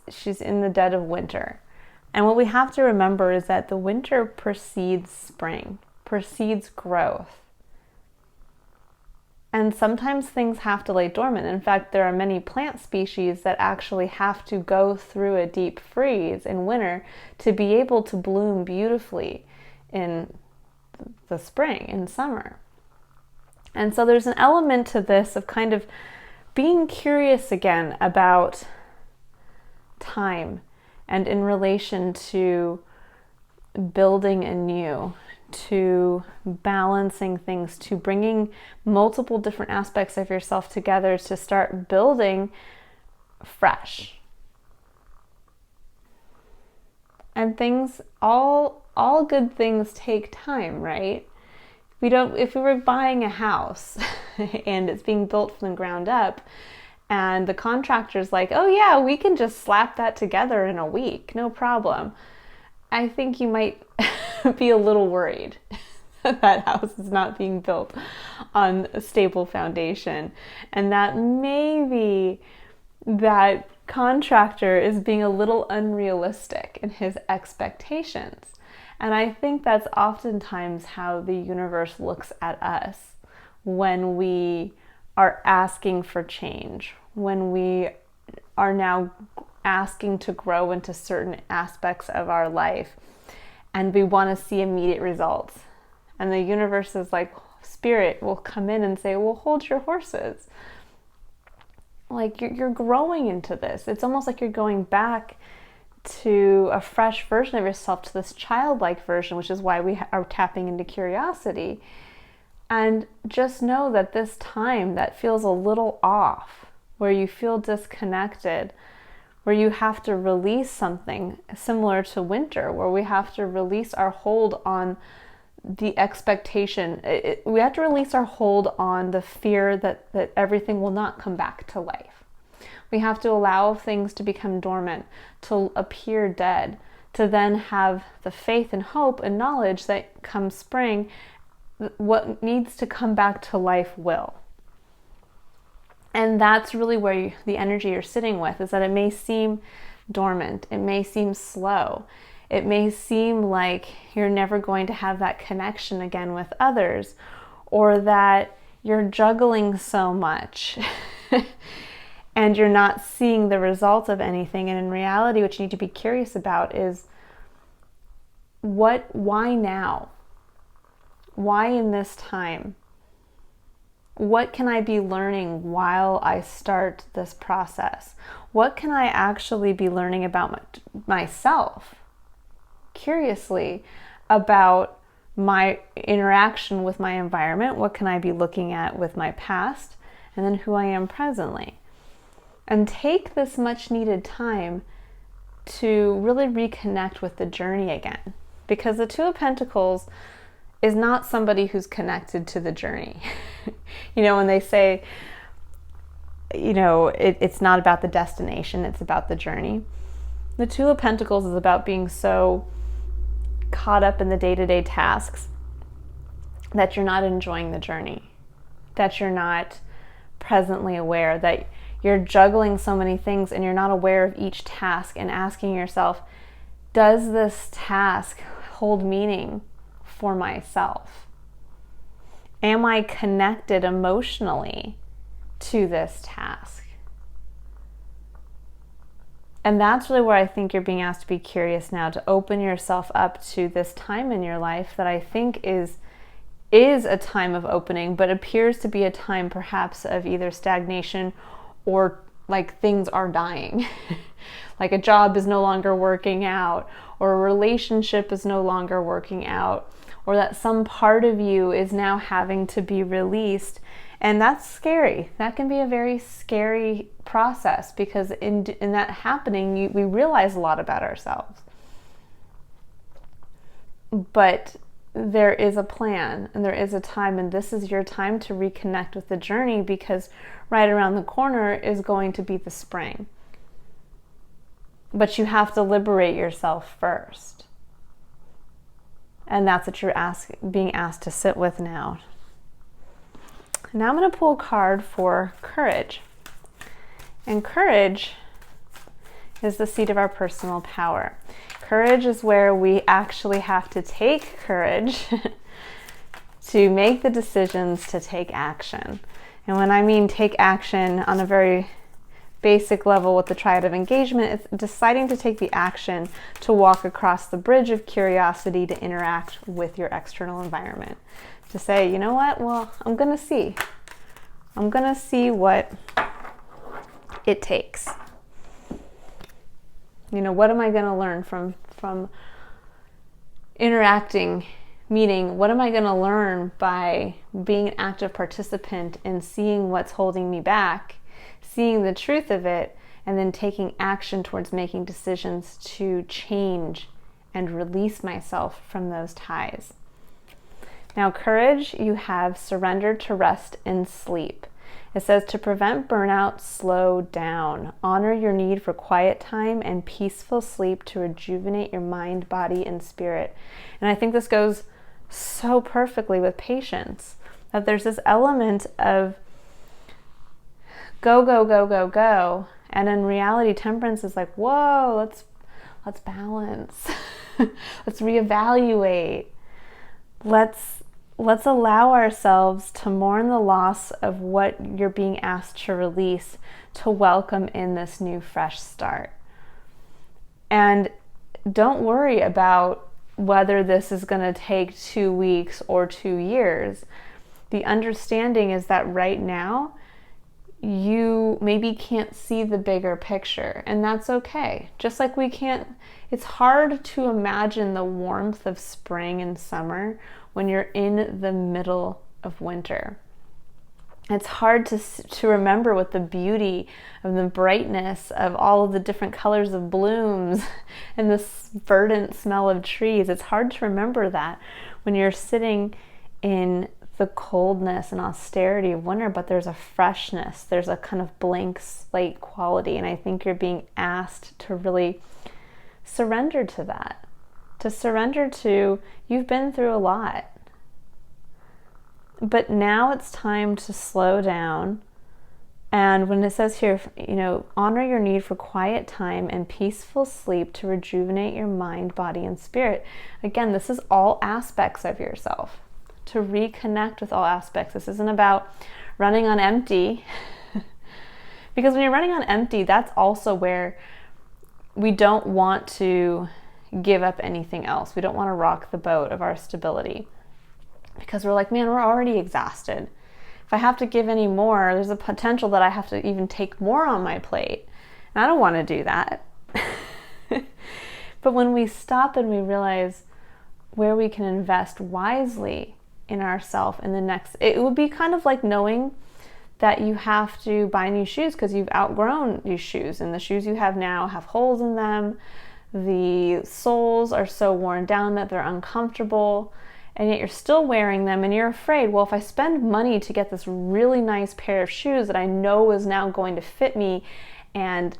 she's in the dead of winter. And what we have to remember is that the winter precedes spring, precedes growth. And sometimes things have to lay dormant. In fact, there are many plant species that actually have to go through a deep freeze in winter to be able to bloom beautifully in the spring, in summer. And so there's an element to this of kind of being curious again about time and in relation to building anew, to balancing things, to bringing multiple different aspects of yourself together to start building fresh. And things, all good things take time, right? If we were buying a house and it's being built from the ground up, and the contractor's like, oh yeah, we can just slap that together in a week, no problem, I think you might be a little worried that house is not being built on a stable foundation, and that maybe that contractor is being a little unrealistic in his expectations. And I think that's oftentimes how the universe looks at us when we are asking for change, when we are now asking to grow into certain aspects of our life and we want to see immediate results. And the universe is like, Spirit will come in and say, well, hold your horses. Like you're growing into this. It's almost like you're going back to a fresh version of yourself, to this childlike version, which is why we are tapping into curiosity. And just know that this time that feels a little off, where you feel disconnected, where you have to release something similar to winter, where we have to release our hold on the expectation. We have to release our hold on the fear that everything will not come back to life. We have to allow things to become dormant, to appear dead, to then have the faith and hope and knowledge that come spring, what needs to come back to life will. And that's really where the energy you're sitting with is that it may seem dormant, it may seem slow, it may seem like you're never going to have that connection again with others, or that you're juggling so much and you're not seeing the results of anything. And in reality, what you need to be curious about is why now? Why in this time? What can I be learning while I start this process? What can I actually be learning about myself? Curiously, about my interaction with my environment. What can I be looking at with my past? And then who I am presently. And take this much needed time to really reconnect with the journey again. Because the Two of Pentacles is not somebody who's connected to the journey. You know, when they say, you know, it's not about the destination, it's about the journey. The Two of Pentacles is about being so caught up in the day-to-day tasks that you're not enjoying the journey, that you're not presently aware, that you're juggling so many things and you're not aware of each task and asking yourself, does this task hold meaning for myself? Am I connected emotionally to this task? And that's really where I think you're being asked to be curious now, to open yourself up to this time in your life that I think is a time of opening, but appears to be a time perhaps of either stagnation or like things are dying. Like a job is no longer working out, or a relationship is no longer working out, or that some part of you is now having to be released. And that's scary. That can be a very scary process, because in that happening, we realize a lot about ourselves. But there is a plan and there is a time, and this is your time to reconnect with the journey, because right around the corner is going to be the spring. But you have to liberate yourself first. And that's what you're being asked to sit with now. Now I'm going to pull a card for courage. And courage is the seat of our personal power. Courage is where we actually have to take courage to make the decisions to take action. And when I mean take action on a very basic level with the Triad of Engagement, it's deciding to take the action to walk across the bridge of curiosity to interact with your external environment. To say, you know what, well, I'm going to see. I'm going to see what it takes. You know, what am I going to learn from interacting, meaning what am I going to learn by being an active participant in seeing what's holding me back, seeing the truth of it, and then taking action towards making decisions to change and release myself from those ties. Now, courage, you have surrender to rest and sleep. It says to prevent burnout, slow down. Honor your need for quiet time and peaceful sleep to rejuvenate your mind, body, and spirit. And I think this goes so perfectly with patience, that there's this element of go, go, go, go, go. And in reality, temperance is like, whoa, let's balance. Let's reevaluate. Let's let's allow ourselves to mourn the loss of what you're being asked to release, to welcome in this new fresh start. And don't worry about whether this is going to take 2 weeks or 2 years. The understanding is that right now, you maybe can't see the bigger picture, and that's okay. Just like it's hard to imagine the warmth of spring and summer when you're in the middle of winter. It's hard to remember what the beauty of the brightness of all of the different colors of blooms and the verdant smell of trees. It's hard to remember that when you're sitting in the coldness and austerity of winter, but there's a freshness, there's a kind of blank slate quality. And I think you're being asked to really surrender to that, to surrender to, you've been through a lot. But now it's time to slow down. And when it says here, honor your need for quiet time and peaceful sleep to rejuvenate your mind, body, and spirit. Again, this is all aspects of yourself. To reconnect with all aspects. This isn't about running on empty. Because when you're running on empty, that's also where we don't want to give up anything else. We don't want to rock the boat of our stability. Because we're like, man, we're already exhausted. If I have to give any more, there's a potential that I have to even take more on my plate. And I don't want to do that. But when we stop and we realize where we can invest wisely in ourselves in the next, it would be kind of like knowing that you have to buy new shoes because you've outgrown these shoes, and the shoes you have now have holes in them. The soles are so worn down that they're uncomfortable, and yet you're still wearing them, and you're afraid, well, if I spend money to get this really nice pair of shoes that I know is now going to fit me and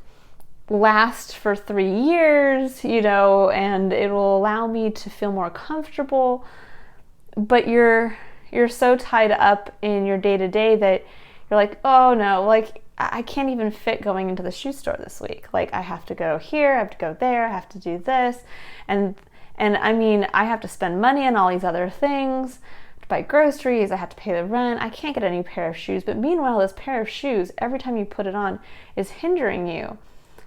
last for 3 years, and it will allow me to feel more comfortable, but you're so tied up in your day-to-day that you're like, oh no, like I can't even fit going into the shoe store this week. Like I have to go here, I have to go there, I have to do this. And I mean, I have to spend money on all these other things, to buy groceries, I have to pay the rent, I can't get a new pair of shoes. But meanwhile, this pair of shoes, every time you put it on, is hindering you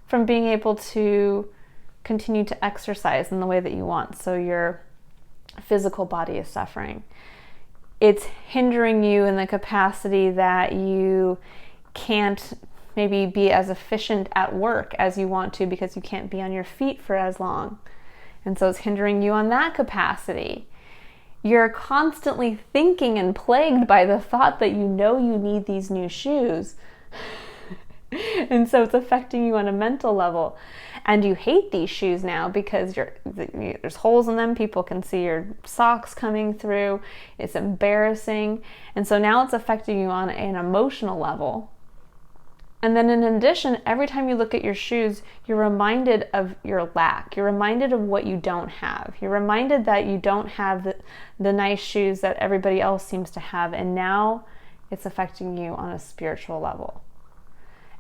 from being able to continue to exercise in the way that you want. So your physical body is suffering. It's hindering you in the capacity that you can't maybe be as efficient at work as you want to because you can't be on your feet for as long. And so it's hindering you on that capacity. You're constantly thinking and plagued by the thought that you need these new shoes. And so it's affecting you on a mental level. And you hate these shoes now because there's holes in them. People can see your socks coming through. It's embarrassing. And so now it's affecting you on an emotional level. And then in addition, every time you look at your shoes, you're reminded of your lack. You're reminded of what you don't have. You're reminded that you don't have the nice shoes that everybody else seems to have. And now it's affecting you on a spiritual level.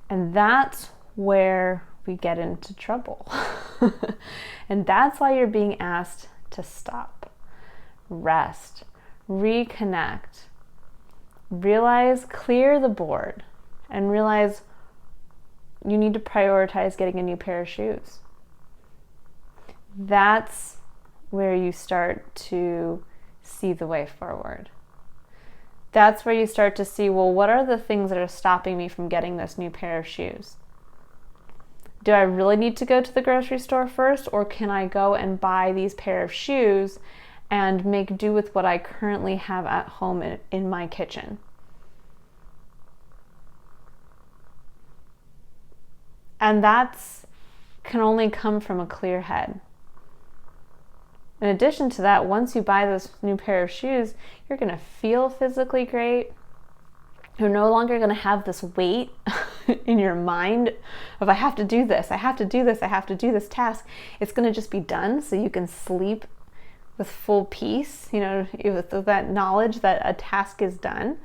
And that's where we get into trouble. And that's why you're being asked to stop, rest, reconnect, realize, clear the board, and realize you need to prioritize getting a new pair of shoes. That's where you start to see the way forward. That's where you start to see, well, what are the things that are stopping me from getting this new pair of shoes? Do I really need to go to the grocery store first, or can I go and buy these pair of shoes and make do with what I currently have at home in my kitchen? And that's can only come from a clear head. In addition to that, once you buy this new pair of shoes, you're going to feel physically great. You're no longer going to have this weight in your mind of I have to do this, I have to do this, I have to do this task. It's going to just be done so you can sleep with full peace, with that knowledge that a task is done.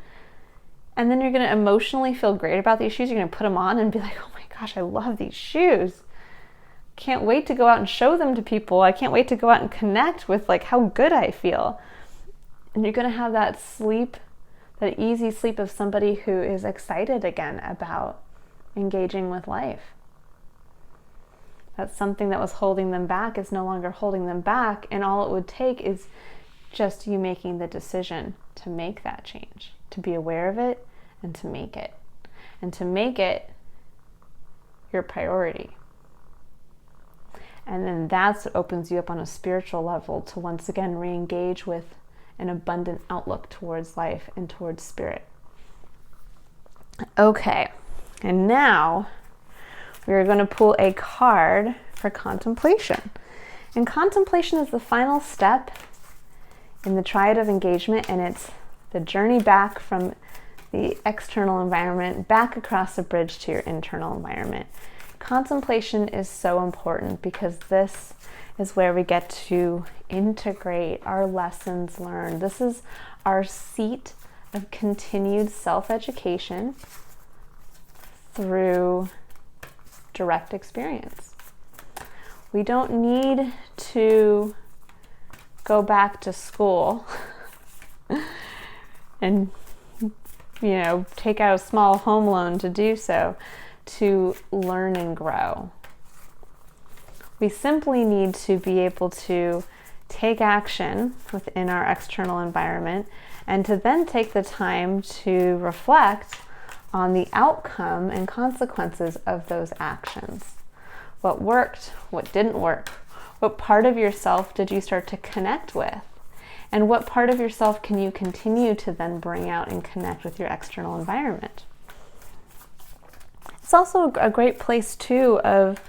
And then you're going to emotionally feel great about these shoes. You're going to put them on and be like, oh my gosh, I love these shoes. Can't wait to go out and show them to people. I can't wait to go out and connect with how good I feel. And you're going to have that sleep, that easy sleep of somebody who is excited again about engaging with life. That something that was holding them back is no longer holding them back, and all it would take is just you making the decision to make that change, to be aware of it and to make it. And to make it your priority. And then that's what opens you up on a spiritual level to once again re-engage with an abundant outlook towards life and towards spirit. Okay, and now we're going to pull a card for contemplation. And contemplation is the final step in the Triad of Engagement, and it's the journey back from the external environment back across the bridge to your internal environment. Contemplation is so important because this is where we get to integrate our lessons learned. This is our seat of continued self-education through direct experience. We don't need to go back to school and take out a small home loan to do so, to learn and grow. We simply need to be able to take action within our external environment and to then take the time to reflect on the outcome and consequences of those actions. What worked, what didn't work, what part of yourself did you start to connect with, and what part of yourself can you continue to then bring out and connect with your external environment. It's also a great place too of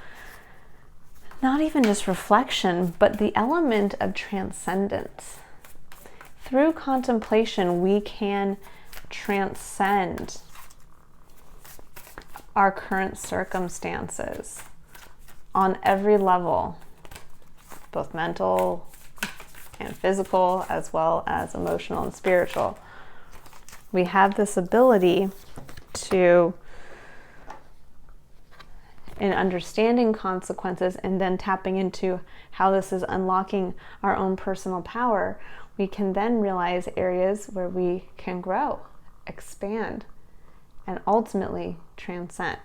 not even just reflection, but the element of transcendence. Through contemplation, we can transcend our current circumstances on every level, both mental and physical, as well as emotional and spiritual. We have this ability to, in understanding consequences and then tapping into how this is unlocking our own personal power, we can then realize areas where we can grow, expand, and ultimately transcend.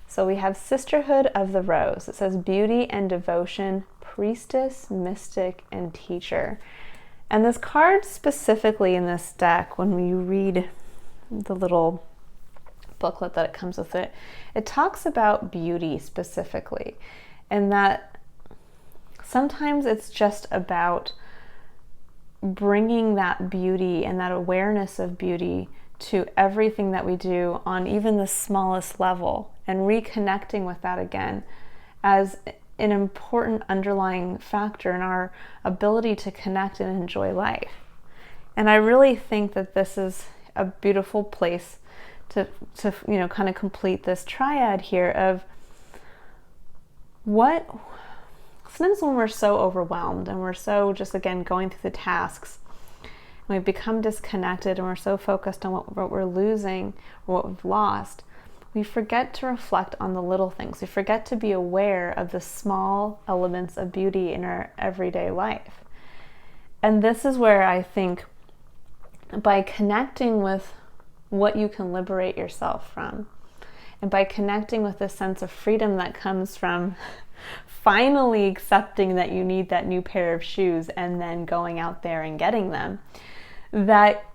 So we have Sisterhood of the Rose. It says beauty and devotion, priestess, mystic, and teacher. And this card specifically in this deck, when you read the little booklet that it comes with it, it talks about beauty specifically, and that sometimes it's just about bringing that beauty and that awareness of beauty to everything that we do on even the smallest level, and reconnecting with that again as an important underlying factor in our ability to connect and enjoy life. And I really think that this is a beautiful place to kind of complete this triad here of what sometimes when we're so overwhelmed and we're so just again going through the tasks, and we've become disconnected and we're so focused on what we're losing or what we've lost, we forget to reflect on the little things. We forget to be aware of the small elements of beauty in our everyday life. And this is where I think by connecting with what you can liberate yourself from, and by connecting with the sense of freedom that comes from finally accepting that you need that new pair of shoes and then going out there and getting them, that,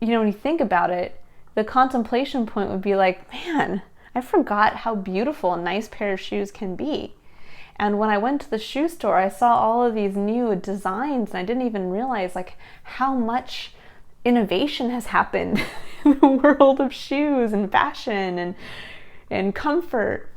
when you think about it, the contemplation point would be like, man, I forgot how beautiful a nice pair of shoes can be. And when I went to the shoe store, I saw all of these new designs, and I didn't even realize how much innovation has happened in the world of shoes and fashion and comfort.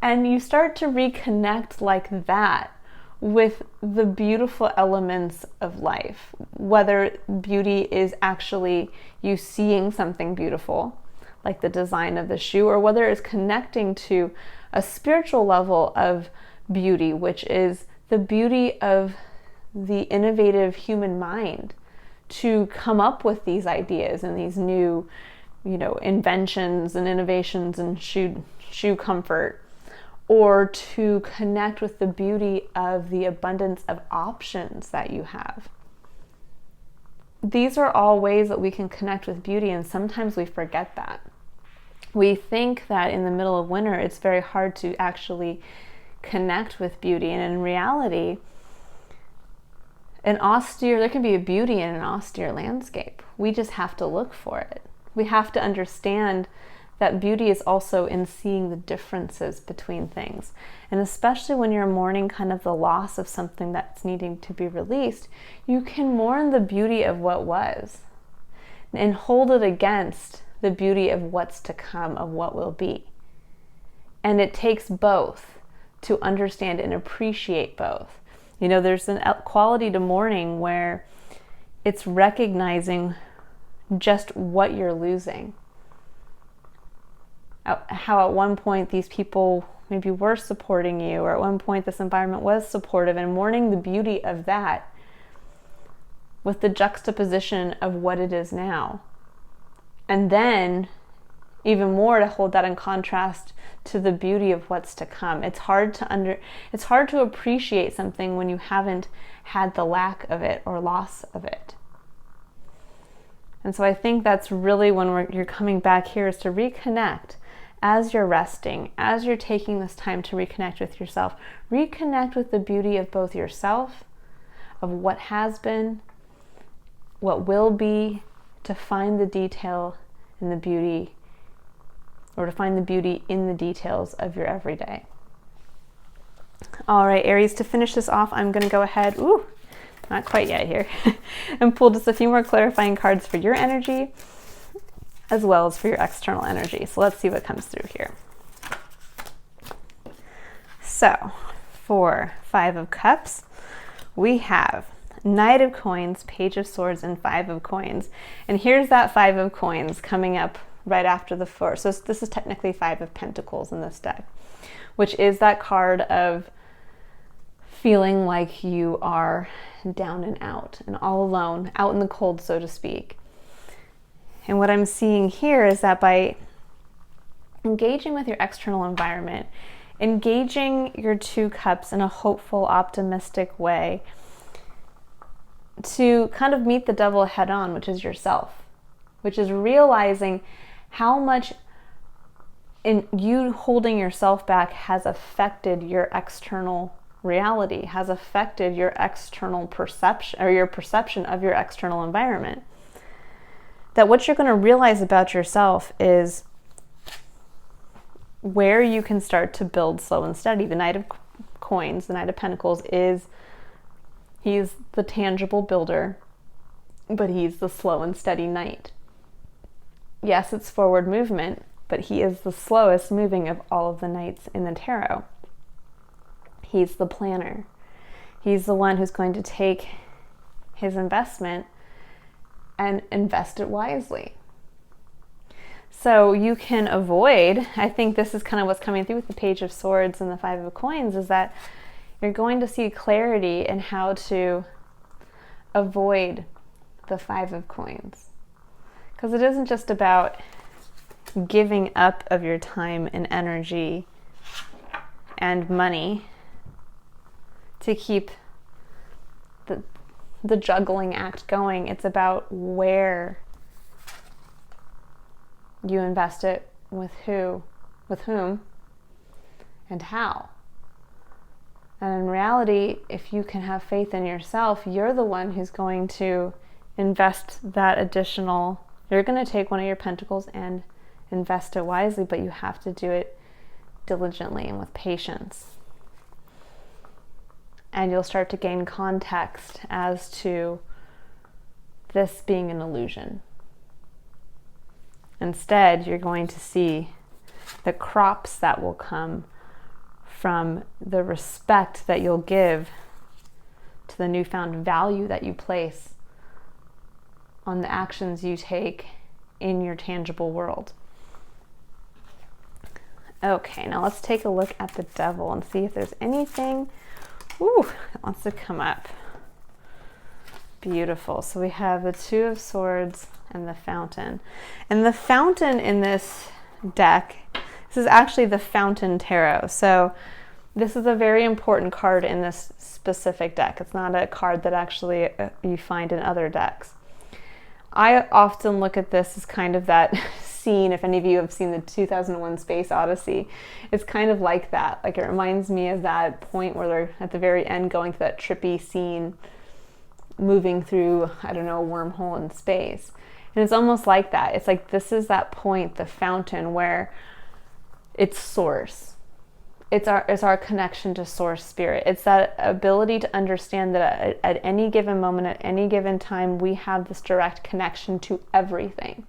And you start to reconnect like that with the beautiful elements of life, whether beauty is actually you seeing something beautiful, like the design of the shoe, or whether it's connecting to a spiritual level of beauty, which is the beauty of the innovative human mind to come up with these ideas and these new, inventions and innovations in shoe comfort, or to connect with the beauty of the abundance of options that you have. these are all ways that we can connect with beauty, and sometimes we forget that. We think that in the middle of winter it's very hard to actually connect with beauty, and in reality, there can be a beauty in an austere landscape. We just have to look for it. We have to understand that beauty is also in seeing the differences between things. And especially when you're mourning kind of the loss of something that's needing to be released, you can mourn the beauty of what was and hold it against the beauty of what's to come, of what will be. And it takes both to understand and appreciate both. You know, there's a quality to mourning where it's recognizing just what you're losing. How at one point these people maybe were supporting you, or at one point this environment was supportive, and mourning the beauty of that with the juxtaposition of what it is now. And then even more to hold that in contrast to the beauty of what's to come. It's hard to appreciate something when you haven't had the lack of it or loss of it. And so I think that's really when you're coming back here, is to reconnect as you're resting, as you're taking this time to reconnect with yourself. Reconnect with the beauty of both yourself, of what has been, what will be, to find the detail and the beauty, or to find the beauty in the details of your everyday. All right, Aries, to finish this off, I'm going to go ahead, not quite yet here, and pull just a few more clarifying cards for your energy, as well as for your external energy. So let's see what comes through here. So for 5 of Cups, we have Knight of Coins, Page of Swords, and 5 of Coins. And here's that 5 of Coins coming up right after the 4. So this is technically 5 of Pentacles in this deck, which is that card of feeling like you are down and out and all alone, out in the cold, so to speak. And what I'm seeing here is that by engaging with your external environment, engaging your 2 cups in a hopeful, optimistic way, to kind of meet the devil head on, which is yourself, which is realizing how much in you holding yourself back has affected your external reality, has affected your external perception, or your perception of your external environment. That what you're going to realize about yourself is where you can start to build slow and steady. The Knight of Coins, the Knight of Pentacles, he's the tangible builder, but he's the slow and steady knight. Yes, it's forward movement, but he is the slowest moving of all of the knights in the tarot. He's the planner. He's the one who's going to take his investment and invest it wisely. So you can avoid, I think this is kind of what's coming through with the Page of Swords and the 5 of Coins, is that you're going to see clarity in how to avoid the 5 of Coins. Because it isn't just about giving up of your time and energy and money to keep the juggling act going. It's about where you invest it, with whom, and how. And in reality, if you can have faith in yourself, you're the one who's going to invest that additional. You're going to take one of your pentacles and invest it wisely, but you have to do it diligently and with patience. And you'll start to gain context as to this being an illusion. Instead, you're going to see the crops that will come from the respect that you'll give to the newfound value that you place on the actions you take in your tangible world. Okay, now let's take a look at the devil and see if there's anything that wants to come up. Beautiful. So we have the 2 of Swords and the Fountain. And the Fountain in this deck, this is actually the Fountain Tarot. So this is a very important card in this specific deck. It's not a card that actually you find in other decks. I often look at this as kind of that scene, if any of you have seen the 2001 Space Odyssey, it's kind of like that. Like, it reminds me of that point where they're at the very end going through that trippy scene, moving through, I don't know, a wormhole in space. And it's almost like that. It's like this is that point, the fountain, where it's source. It's our connection to source spirit. It's that ability to understand that at any given moment, at any given time, we have this direct connection to everything.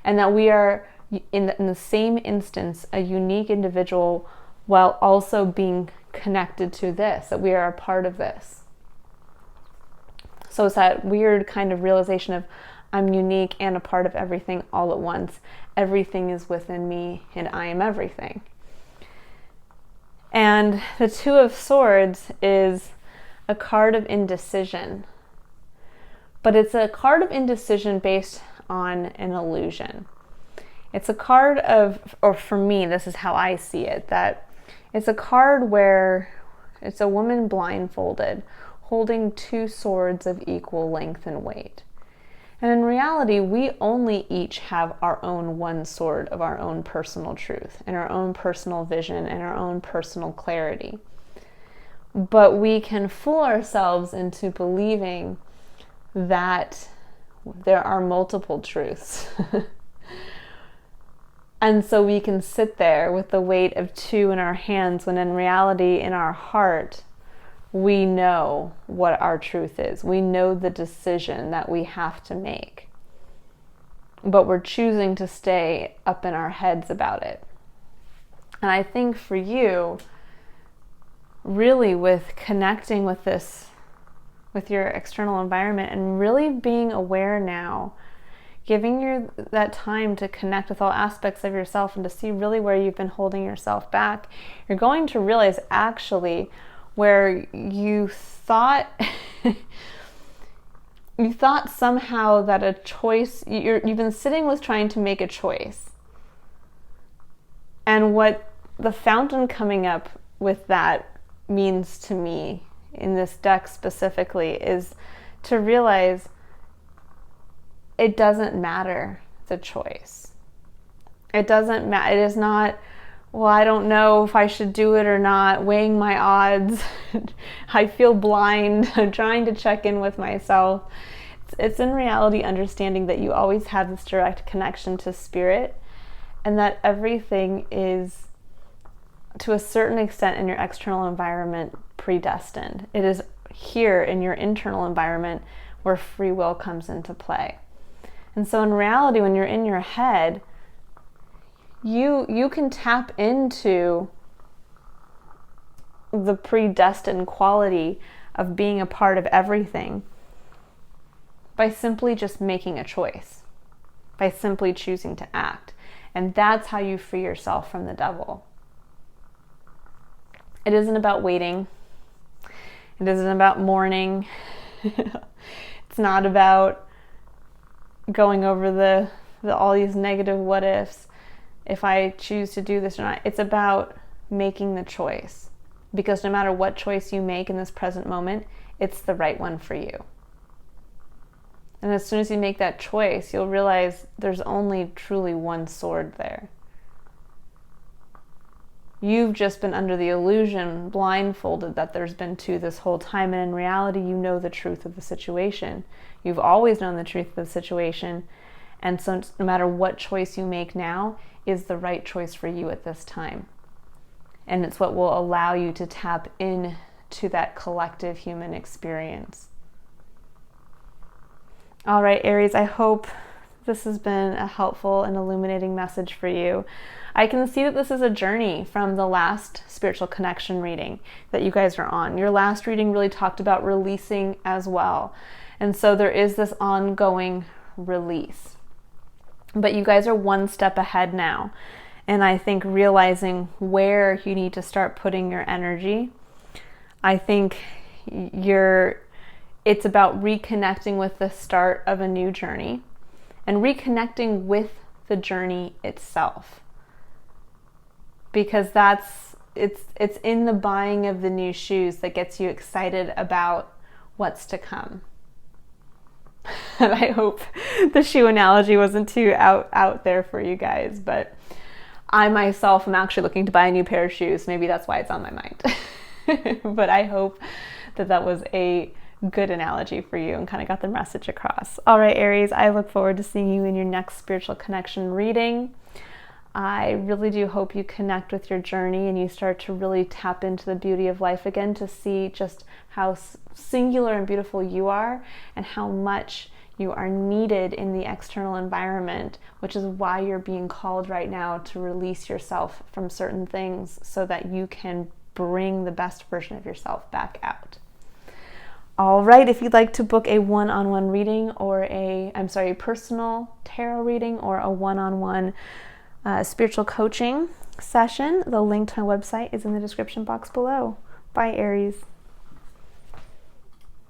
And that we are, in the same instance, a unique individual while also being connected to this, that we are a part of this. So it's that weird kind of realization of, I'm unique and a part of everything all at once. Everything is within me and I am everything. And the Two of Swords is a card of indecision. But it's a card of indecision based on an illusion. It's a card of, or for me, this is how I see it, that it's a card where it's a woman blindfolded, holding two swords of equal length and weight. And in reality, we only each have our own one sword of our own personal truth and our own personal vision and our own personal clarity. But we can fool ourselves into believing that there are multiple truths. And so we can sit there with the weight of two in our hands when in reality, in our heart, we know what our truth is. We know the decision that we have to make. But we're choosing to stay up in our heads about it. And I think for you, really with connecting with this, with your external environment and really being aware now, giving you that time to connect with all aspects of yourself and to see really where you've been holding yourself back, you're going to realize actually where you thought you thought somehow that a choice, you've been sitting with trying to make a choice. And what the fountain coming up with that means to me in this deck specifically is to realize it doesn't matter the choice. It doesn't matter. It is not, well, I don't know if I should do it or not, weighing my odds. I feel blind. I'm trying to check in with myself. It's in reality understanding that you always have this direct connection to spirit and that everything is, to a certain extent in your external environment, predestined. It is here in your internal environment where free will comes into play. And so in reality, when you're in your head, you can tap into the predestined quality of being a part of everything by simply just making a choice, by simply choosing to act. And that's how you free yourself from the devil. It isn't about waiting. It isn't about mourning. It's not about going over the all these negative what ifs. If I choose to do this or not, it's about making the choice. Because no matter what choice you make in this present moment, it's the right one for you. And as soon as you make that choice, you'll realize there's only truly one sword there. You've just been under the illusion, blindfolded, that there's been two this whole time. And in reality, you know the truth of the situation. You've always known the truth of the situation. And so no matter what choice you make now is the right choice for you at this time. And it's what will allow you to tap into that collective human experience. All right, Aries, I hope this has been a helpful and illuminating message for you. I can see that this is a journey from the last spiritual connection reading that you guys are on. Your last reading really talked about releasing as well. And so there is this ongoing release. But you guys are one step ahead now. And I think realizing where you need to start putting your energy, I think it's about reconnecting with the start of a new journey and reconnecting with the journey itself. Because it's in the buying of the new shoes that gets you excited about what's to come. And I hope the shoe analogy wasn't too out there for you guys, but I myself am actually looking to buy a new pair of shoes. Maybe that's why it's on my mind. But I hope that was a good analogy for you and kind of got the message across. All right, Aries, I look forward to seeing you in your next spiritual connection reading. I really do hope you connect with your journey and you start to really tap into the beauty of life again, to see just how singular and beautiful you are and how much you are needed in the external environment, which is why you're being called right now to release yourself from certain things so that you can bring the best version of yourself back out. All right, if you'd like to book a one-on-one reading or a personal tarot reading or a one-on-one spiritual coaching session, the link to my website is in the description box below. Bye, Aries.